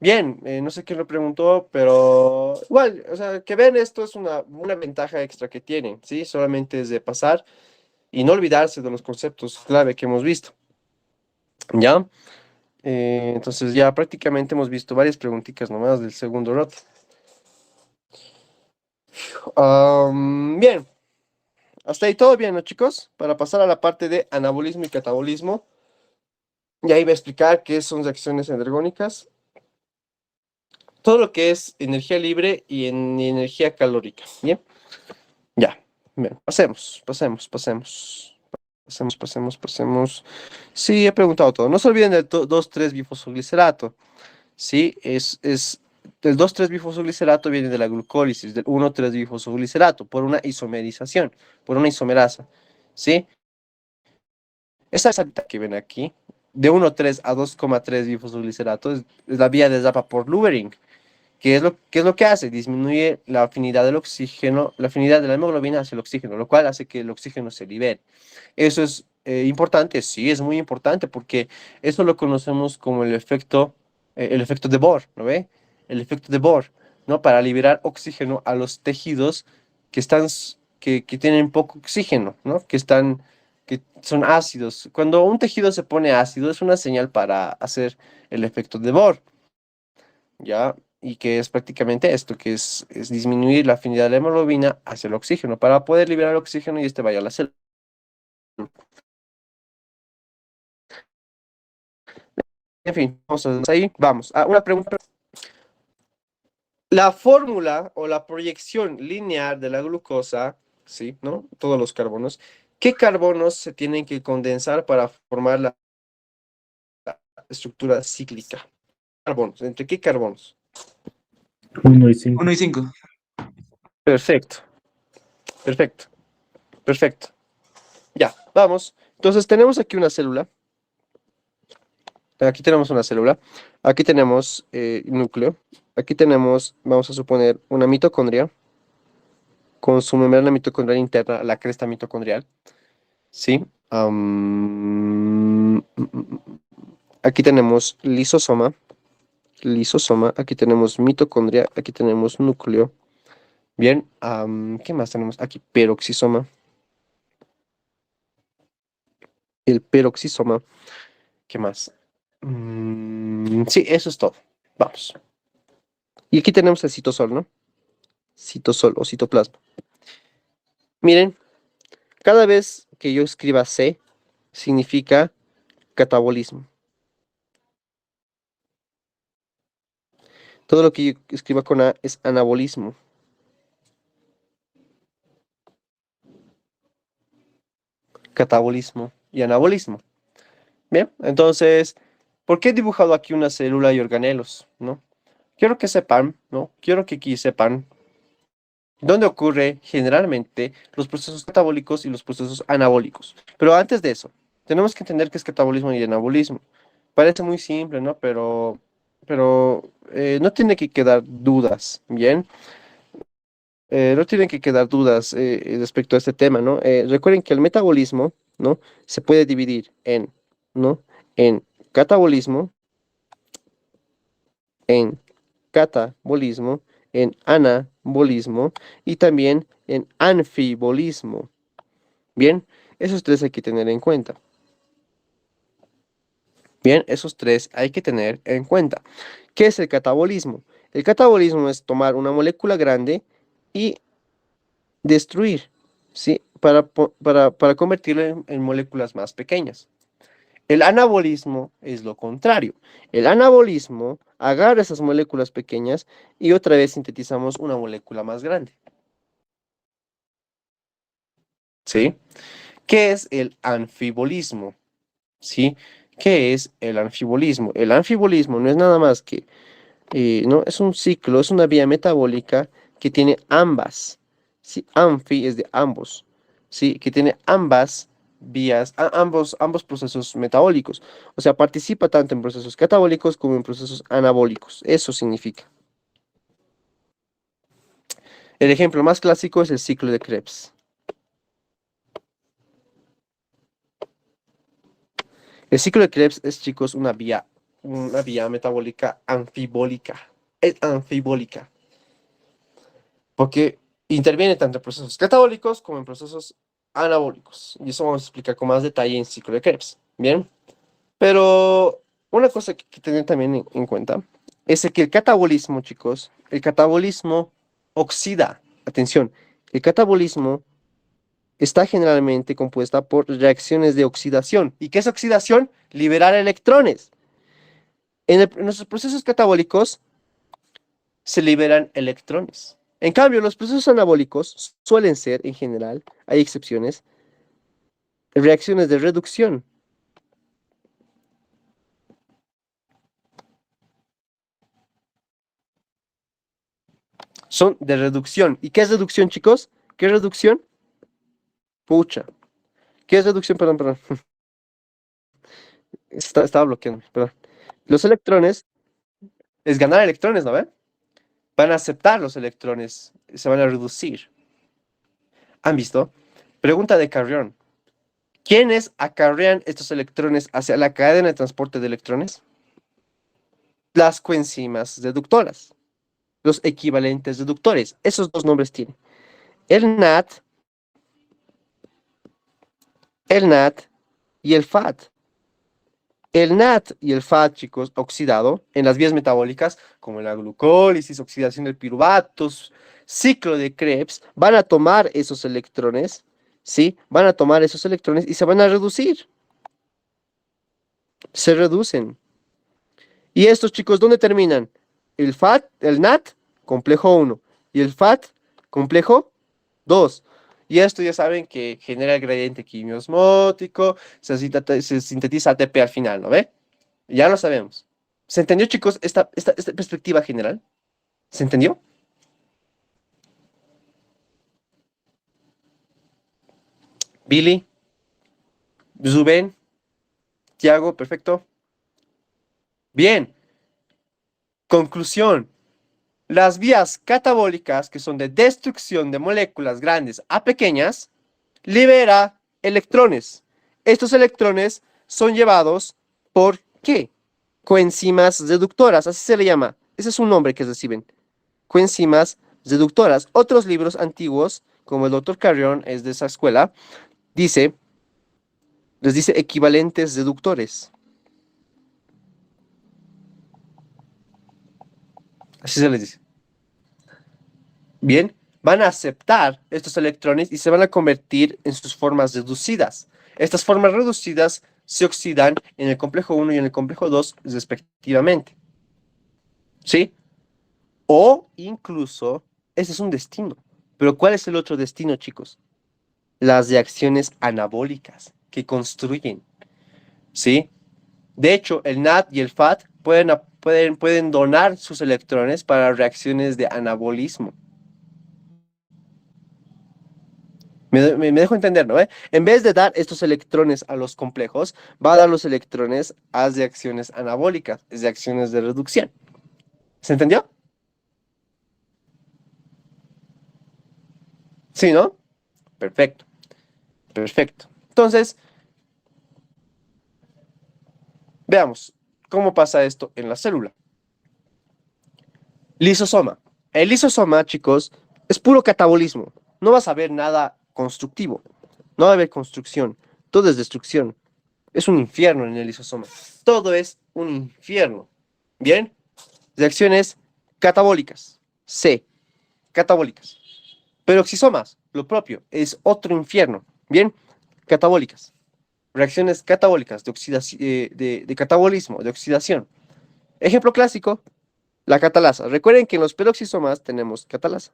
Bien, no sé quién lo preguntó, pero igual, o sea, que vean esto es una ventaja extra que tienen, ¿sí? Solamente es de pasar y no olvidarse de los conceptos clave que hemos visto, ¿ya? Entonces ya prácticamente hemos visto varias preguntitas nomás del segundo lote. Bien, hasta ahí todo bien, ¿no, chicos? Para pasar a la parte de anabolismo y catabolismo, ya iba a explicar qué son reacciones energónicas, todo lo que es energía libre y energía calórica, ¿bien? Ya, bien, pasemos. Sí, he preguntado todo. No se olviden del 2,3-bifosfoglicerato. Sí, es el 2,3-bifosfoglicerato viene de la glucólisis, del 1,3-bifosfoglicerato, por una isomerización, por una isomerasa. ¿Sí? Esa salita que ven aquí, de 1,3 a 2,3-bifosfoglicerato, es la vía de Zappa por Lubering. ¿Qué es lo que hace? Disminuye la afinidad del oxígeno, la afinidad de la hemoglobina hacia el oxígeno, lo cual hace que el oxígeno se libere. ¿Eso es importante? Sí, es muy importante porque eso lo conocemos como el efecto de Bohr, ¿no ve? El efecto de Bohr, ¿no? Para liberar oxígeno a los tejidos que tienen poco oxígeno, ¿no? Que son ácidos. Cuando un tejido se pone ácido es una señal para hacer el efecto de Bohr, ¿ya? Y que es prácticamente esto, que es disminuir la afinidad de la hemoglobina hacia el oxígeno para poder liberar oxígeno y este vaya a la célula. En fin, vamos ahí. Vamos. Una pregunta. La fórmula o la proyección lineal de la glucosa, ¿sí? ¿No? Todos los carbonos. ¿Qué carbonos se tienen que condensar para formar la estructura cíclica? Carbonos. ¿Entre qué carbonos? 1 y 5. 1 y 5. Perfecto, perfecto, perfecto. Ya, vamos. Entonces tenemos aquí una célula. Aquí tenemos una célula. Aquí tenemos núcleo. Aquí tenemos, vamos a suponer, una mitocondria con su membrana mitocondrial interna, la cresta mitocondrial. ¿Sí? Aquí tenemos lisosoma, aquí tenemos mitocondria, aquí tenemos núcleo. Bien, ¿qué más tenemos? Aquí peroxisoma. El peroxisoma. ¿Qué más? Sí, eso es todo. Vamos. Y aquí tenemos el citosol, ¿no? Citosol o citoplasma. Miren, cada vez que yo escriba C, significa catabolismo. Todo lo que yo escriba con A es anabolismo. catabolismo y anabolismo. Bien, entonces, ¿por qué he dibujado aquí una célula y organelos? ¿No? Quiero que sepan, ¿no? Quiero que aquí sepan dónde ocurre generalmente los procesos catabólicos y los procesos anabólicos. Pero antes de eso, tenemos que entender qué es catabolismo y anabolismo. Parece muy simple, ¿no? Pero no tiene que quedar dudas, ¿bien? No tienen que quedar dudas respecto a este tema, ¿no? Recuerden que el metabolismo, ¿no? Se puede dividir en, ¿no? En catabolismo, en catabolismo, en anabolismo y también en anfibolismo. Bien, esos tres hay que tener en cuenta. Bien, esos tres hay que tener en cuenta. ¿Qué es el catabolismo? El catabolismo es tomar una molécula grande y destruir, ¿sí? Para convertirlo en moléculas más pequeñas. El anabolismo es lo contrario. El anabolismo agarra esas moléculas pequeñas y otra vez sintetizamos una molécula más grande. ¿Sí? ¿Qué es el anfibolismo? ¿Sí? ¿Qué es el anfibolismo? El anfibolismo no es nada más que, ¿no? Es un ciclo, es una vía metabólica que tiene ambas. ¿Sí? Anfi es de ambos. ¿Sí? Que tiene ambas vías, ambos procesos metabólicos. O sea, participa tanto en procesos catabólicos como en procesos anabólicos. Eso significa. El ejemplo más clásico es el ciclo de Krebs. El ciclo de Krebs es, chicos, una vía metabólica anfibólica. Es anfibólica. Porque interviene tanto en procesos catabólicos como en procesos anabólicos. Y eso vamos a explicar con más detalle en ciclo de Krebs. Bien. Pero una cosa que hay que tener también en cuenta es que el catabolismo, chicos, el catabolismo oxida. Atención, el catabolismo está generalmente compuesta por reacciones de oxidación. ¿Y qué es oxidación? Liberar electrones. En nuestros procesos catabólicos se liberan electrones. En cambio, los procesos anabólicos suelen ser, en general, hay excepciones, reacciones de reducción. Son de reducción. ¿Y qué es reducción, chicos? ¿Qué es reducción? Pucha. ¿Qué es reducción? Perdón. Estaba bloqueando, perdón. Los electrones es ganar electrones, ¿no ven? Van a aceptar los electrones, se van a reducir. ¿Han visto? Pregunta de Carrión. ¿Quiénes acarrean estos electrones hacia la cadena de transporte de electrones? Las coenzimas reductoras, los equivalentes reductores. Esos dos nombres tienen. El NAT, el NAT y el FAT. El NAT y el FAT, chicos, oxidado en las vías metabólicas, como en la glucólisis, oxidación del piruvato, ciclo de Krebs, van a tomar esos electrones, ¿sí? Van a tomar esos electrones y se van a reducir. Se reducen. ¿Y estos, chicos, dónde terminan? El FAT, el NAT, complejo 1, y el FAT, complejo 2. Y esto ya saben que genera el gradiente quimiosmótico, se sintetiza ATP al final, ¿no ve? Ya lo sabemos. ¿Se entendió, chicos, esta perspectiva general? ¿Se entendió? Billy, Zubén, Tiago, perfecto. Bien. Conclusión. Las vías catabólicas, que son de destrucción de moléculas grandes a pequeñas, libera electrones. Estos electrones son llevados por ¿qué? Coenzimas reductoras, así se le llama. Ese es un nombre que reciben. Coenzimas reductoras. Otros libros antiguos, como el Dr. Carrión es de esa escuela, les dice equivalentes reductores. Así se les dice. Bien, van a aceptar estos electrones y se van a convertir en sus formas reducidas. Estas formas reducidas se oxidan en el complejo 1 y en el complejo 2 respectivamente. ¿Sí? O incluso, ese es un destino. Pero ¿cuál es el otro destino, chicos? las reacciones anabólicas que construyen, ¿sí? De hecho, el NAD y el FAT pueden donar sus electrones para reacciones de anabolismo. Me dejo entender, ¿no? En vez de dar estos electrones a los complejos, va a dar los electrones a reacciones anabólicas, reacciones de reducción. ¿Se entendió? Sí, ¿no? Perfecto. Perfecto. Entonces, veamos cómo pasa esto en la célula. Lisosoma. El lisosoma, chicos, es puro catabolismo. No vas a ver nada constructivo. No va a haber construcción. Todo es destrucción. Es un infierno en el lisosoma. Todo es un infierno. ¿Bien? Reacciones catabólicas. C. Catabólicas. Peroxisomas, lo propio, es otro infierno. ¿Bien? Catabólicas. Reacciones catabólicas de catabolismo, de oxidación. Ejemplo clásico, la catalasa. Recuerden que en los peroxisomas tenemos catalasa,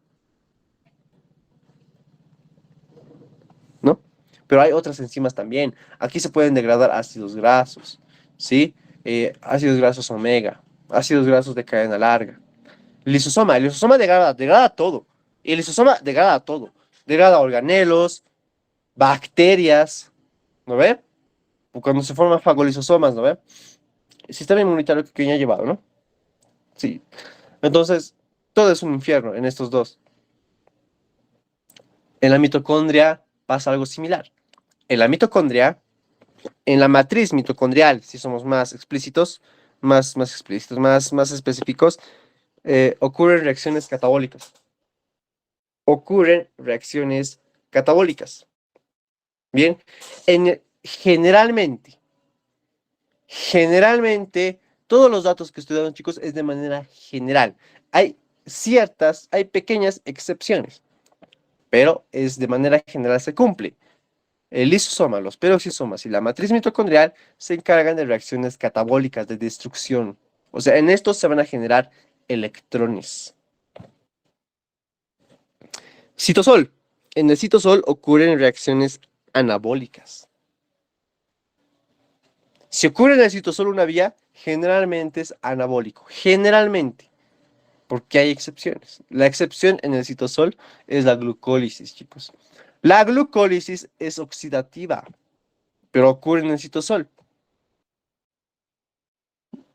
¿no? Pero hay otras enzimas también. Aquí se pueden degradar ácidos grasos, ¿sí? Ácidos grasos omega, ácidos grasos de cadena larga. El lisosoma degrada todo. Y el lisosoma degrada todo. Degrada organelos, bacterias, ¿no ve? Cuando se forman fagolisosomas, ¿no ve? El sistema inmunitario que ya ha llevado, ¿no? Sí. Entonces, todo es un infierno en estos dos. En la mitocondria pasa algo similar. En la mitocondria, en la matriz mitocondrial, si somos más explícitos, más específicos, ocurren reacciones catabólicas. Ocurren reacciones catabólicas. Bien, generalmente, todos los datos que estudiaron, chicos, es de manera general. Hay pequeñas excepciones, pero es de manera general se cumple. El lisosoma, los peroxisomas y la matriz mitocondrial se encargan de reacciones catabólicas de destrucción. O sea, en estos se van a generar electrones. Citosol. En el citosol ocurren reacciones anabólicas. Si ocurre en el citosol una vía, generalmente es anabólico. Generalmente. Porque hay excepciones. La excepción en el citosol es la glucólisis, chicos. La glucólisis es oxidativa, pero ocurre en el citosol.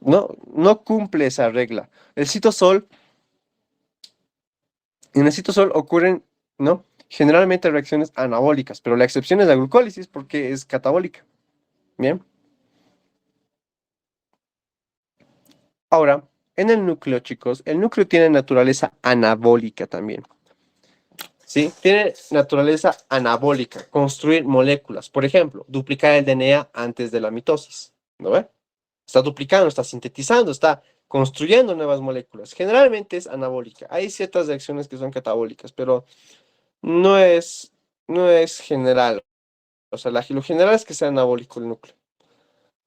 No cumple esa regla. En el citosol ocurren, ¿no? Generalmente reacciones anabólicas, pero la excepción es la glucólisis porque es catabólica. Bien. Ahora, en el núcleo, chicos, el núcleo tiene naturaleza anabólica también. ¿Sí? Tiene naturaleza anabólica, construir moléculas. Por ejemplo, duplicar el DNA antes de la mitosis. ¿No ve? Está duplicando, está sintetizando, está construyendo nuevas moléculas. Generalmente es anabólica. Hay ciertas reacciones que son catabólicas, pero no es general. O sea, lo general es que sea anabólico el núcleo.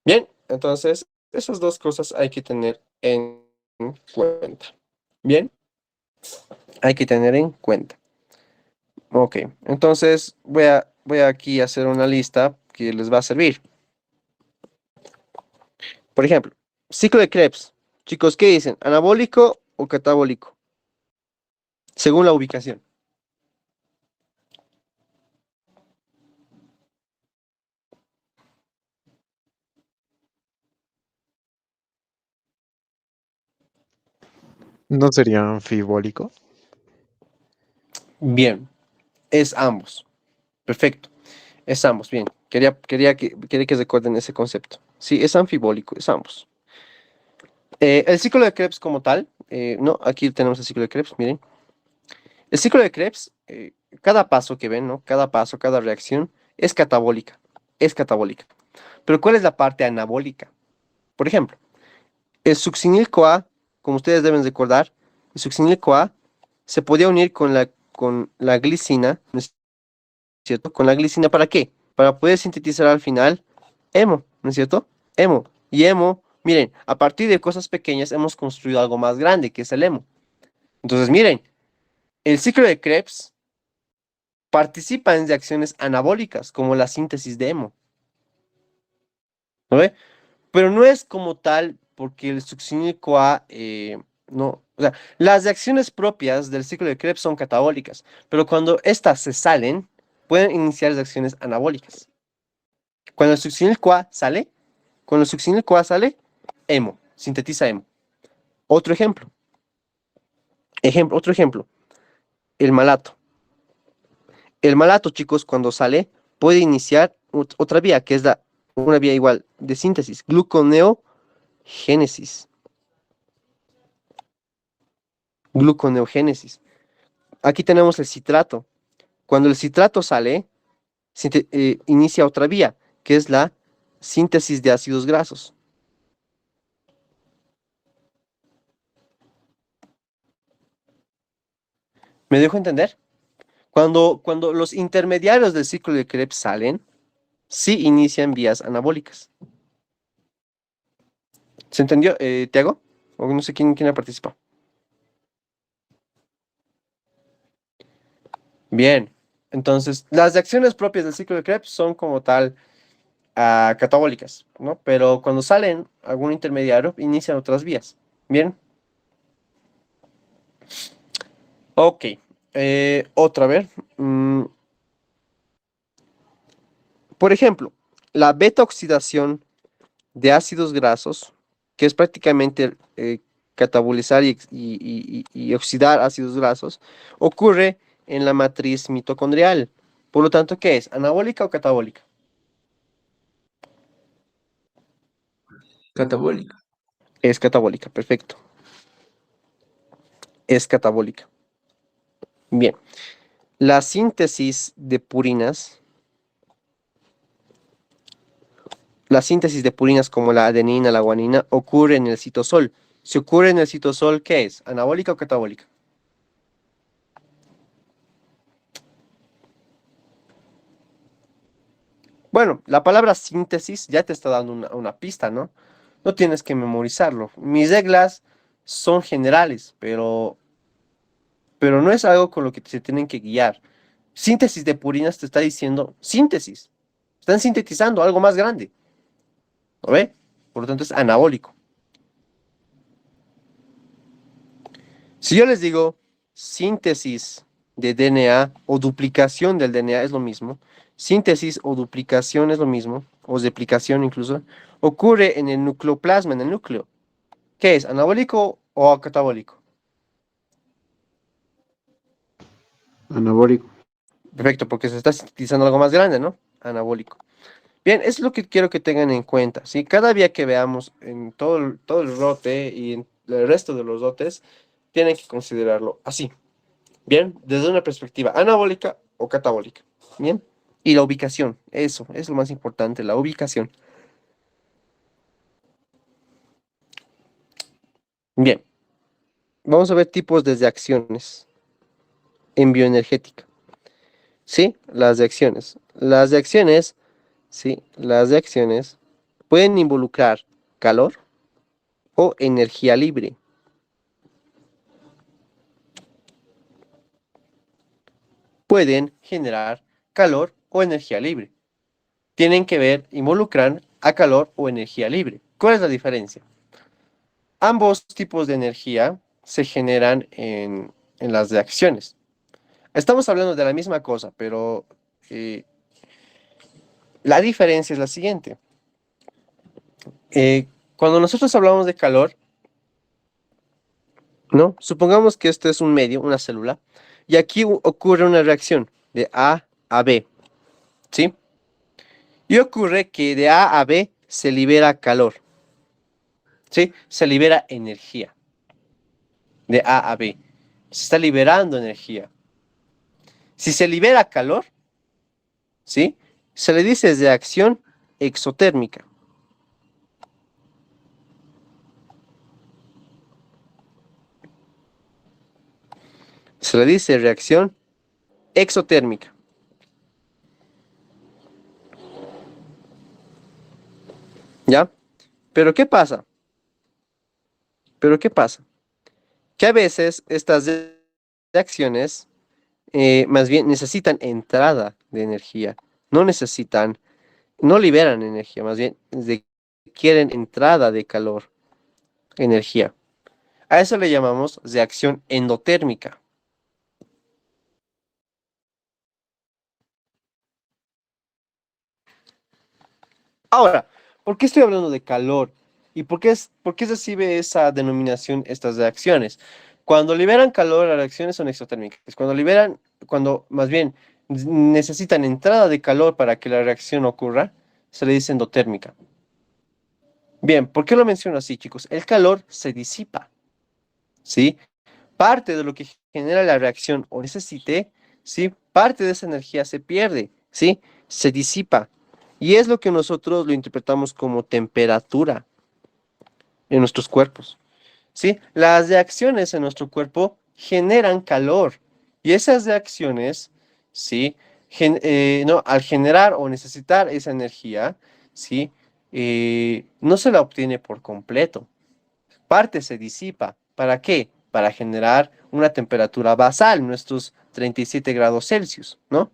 Bien, entonces, esas dos cosas hay que tener en cuenta. Bien, hay que tener en cuenta. Ok, entonces voy a aquí hacer una lista que les va a servir. Por ejemplo, ciclo de Krebs. Chicos, ¿qué dicen? ¿Anabólico o catabólico? Según la ubicación. ¿No sería anfibólico? Bien, es ambos. Perfecto. Es ambos, bien. Quería que recuerden ese concepto. Sí, es anfibólico, es ambos. El ciclo de Krebs como tal, no, aquí tenemos el ciclo de Krebs, miren. El ciclo de Krebs, cada paso que ven, ¿no? Cada paso, cada reacción es catabólica. Es catabólica. Pero ¿cuál es la parte anabólica? Por ejemplo, el succinil-CoA, como ustedes deben recordar, el succinil-CoA se podía unir con la glicina, ¿no es cierto? ¿Con la glicina para qué? Para poder sintetizar al final hemo, ¿no es cierto? Hemo. Y hemo, miren, a partir de cosas pequeñas hemos construido algo más grande, que es el hemo. Entonces, miren, el ciclo de Krebs participan de acciones anabólicas, como la síntesis de hemo. ¿No ve? Pero no es como tal porque el succinil-CoA no, o sea, las reacciones propias del ciclo de Krebs son catabólicas, pero cuando estas se salen, pueden iniciar reacciones anabólicas. Cuando el succinil-CoA sale, hemo, sintetiza hemo. Otro ejemplo, otro ejemplo, el malato. El malato, chicos, cuando sale, puede iniciar otra vía, que es una vía igual de síntesis, gluconeogénesis. Gluconeogénesis. Aquí tenemos el citrato. Cuando el citrato sale, inicia otra vía, que es la síntesis de ácidos grasos. ¿Me dejo entender? Cuando los intermediarios del ciclo de Krebs salen, sí inician vías anabólicas. ¿Se entendió, Tiago? O no sé quién ha participado. Bien. Entonces, las reacciones propias del ciclo de Krebs son como tal catabólicas, ¿no? Pero cuando salen algún intermediario, inician otras vías. Bien. Ok. Otra vez. Por ejemplo, la beta oxidación de ácidos grasos, que es prácticamente catabolizar y oxidar ácidos grasos, ocurre en la matriz mitocondrial. Por lo tanto, ¿qué es? ¿Anabólica o catabólica? Catabólica. Es catabólica, perfecto. Es catabólica. Bien. La síntesis de purinas, como la adenina, la guanina, ocurre en el citosol. Si ocurre en el citosol, ¿qué es? ¿Anabólica o catabólica? Bueno, la palabra síntesis ya te está dando una pista, ¿no? No tienes que memorizarlo. Mis reglas son generales, pero no es algo con lo que se tienen que guiar. Síntesis de purinas te está diciendo síntesis. Están sintetizando algo más grande. ¿Lo ve? Por lo tanto, es anabólico. Si yo les digo síntesis de DNA o duplicación del DNA es lo mismo, síntesis o duplicación es lo mismo, o replicación incluso, ocurre en el nucleoplasma, en el núcleo. ¿Qué es? ¿Anabólico o catabólico? Anabólico. Perfecto, porque se está sintetizando algo más grande, ¿no? Anabólico. Bien, es lo que quiero que tengan en cuenta, ¿sí? Cada vía que veamos en todo el rote y en el resto de los rotes, tienen que considerarlo así. Bien, desde una perspectiva anabólica o catabólica. Bien, y la ubicación, eso es lo más importante, la ubicación. Bien, vamos a ver tipos de reacciones en bioenergética. ¿Sí? Las reacciones. Las reacciones, ¿sí? Las reacciones pueden involucrar calor o energía libre. Pueden generar calor o energía libre. Tienen que ver, involucran a calor o energía libre. ¿Cuál es la diferencia? Ambos tipos de energía se generan en las reacciones. Estamos hablando de la misma cosa, pero la diferencia es la siguiente. Cuando nosotros hablamos de calor, ¿no? Supongamos que esto es un medio, una célula, y aquí ocurre una reacción de A a B, ¿sí? Y ocurre que de A a B se libera calor, ¿sí? Se libera energía de A a B. Se está liberando energía. Si se libera calor, ¿sí? Se le dice reacción exotérmica. Se le dice reacción exotérmica. ¿Ya? Pero ¿qué pasa? Que a veces estas reacciones más bien necesitan entrada de energía, no liberan energía, más bien requieren entrada de calor, energía. A eso le llamamos reacción endotérmica. Ahora, ¿por qué estoy hablando de calor? ¿Y por qué recibe esa denominación estas reacciones? Cuando liberan calor, las reacciones son exotérmicas. Cuando más bien necesitan entrada de calor para que la reacción ocurra, se le dice endotérmica. Bien, ¿por qué lo menciono así, chicos? El calor se disipa, ¿sí? Parte de lo que genera la reacción o necesite, ¿sí? Parte de esa energía se pierde, ¿sí? Se disipa. Y es lo que nosotros lo interpretamos como temperatura en nuestros cuerpos, ¿sí? Las reacciones en nuestro cuerpo generan calor. Y esas reacciones, ¿sí? No, al generar o necesitar esa energía, ¿sí? No se la obtiene por completo. Parte se disipa. ¿Para qué? Para generar una temperatura basal, nuestros 37 grados Celsius, ¿no?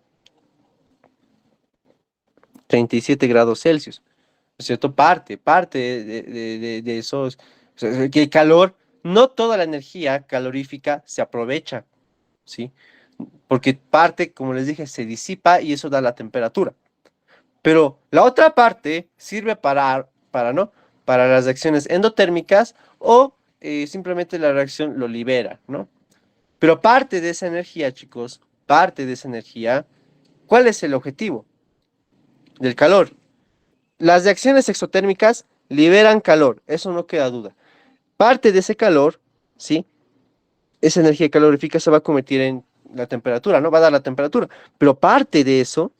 37 grados Celsius, ¿no es cierto? Parte de esos, o sea, que el calor, no toda la energía calorífica se aprovecha, ¿sí? Porque parte, como les dije, se disipa y eso da la temperatura. Pero la otra parte sirve ¿no? Para las reacciones endotérmicas o simplemente la reacción lo libera, ¿no? Pero parte de esa energía, chicos, parte de esa energía, ¿cuál es el objetivo del calor? Las reacciones exotérmicas liberan calor, eso no queda duda. Parte de ese calor, ¿sí? Esa energía calorífica se va a convertir en la temperatura, ¿no? Va a dar la temperatura. Pero parte de eso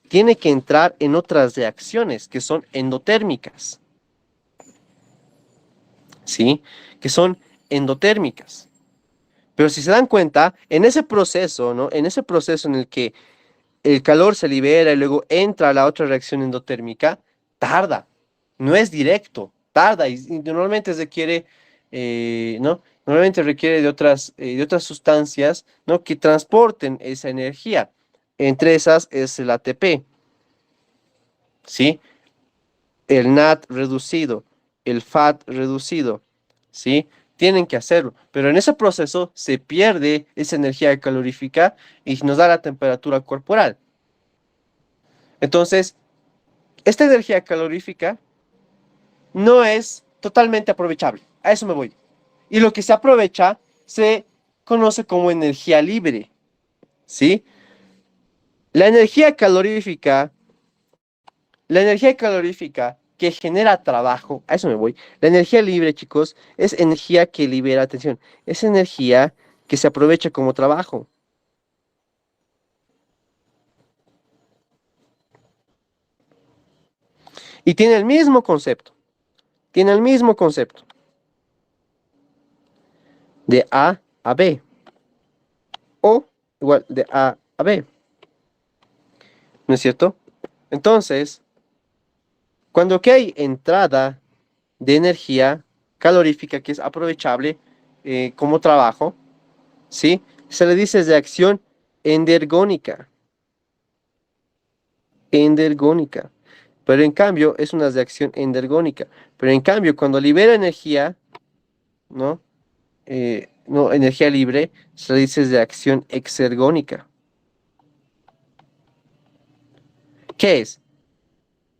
tiene que entrar en otras reacciones que son endotérmicas, ¿sí? Que son endotérmicas. Pero si se dan cuenta, en ese proceso, ¿no? En ese proceso en el que el calor se libera y luego entra a la otra reacción endotérmica, tarda, no es directo, tarda y normalmente requiere, ¿no? Normalmente requiere de otras sustancias, ¿no? Que transporten esa energía. Entre esas es el ATP, ¿sí? El NAT reducido, el FAT reducido, ¿sí? Tienen que hacerlo, pero en ese proceso se pierde esa energía calorífica y nos da la temperatura corporal. Entonces, esta energía calorífica no es totalmente aprovechable. A eso me voy. Y lo que se aprovecha se conoce como energía libre, ¿sí? La energía calorífica, la energía calorífica que genera trabajo, a eso me voy. La energía libre, chicos, es energía que libera, atención, es energía que se aprovecha como trabajo. Y tiene el mismo concepto. Tiene el mismo concepto. De A a B. O igual de A a B. ¿No es cierto? Entonces, cuando que hay entrada de energía calorífica que es aprovechable como trabajo, ¿sí? Se le dice reacción endergónica. Endergónica. Pero en cambio es una reacción endergónica. Pero en cambio, cuando libera energía, ¿no? No, energía libre, se le dice reacción exergónica. ¿Qué es?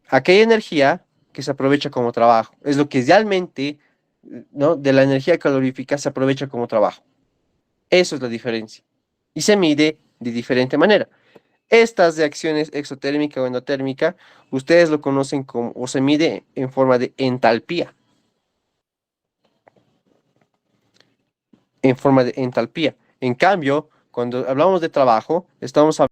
Aquella energía que se aprovecha como trabajo. Es lo que realmente, ¿no? De la energía calorífica se aprovecha como trabajo. Eso es la diferencia. Y se mide de diferente manera. Estas reacciones exotérmica o endotérmica, ustedes lo conocen como, o se mide en forma de entalpía. En forma de entalpía. En cambio, cuando hablamos de trabajo, estamos hablando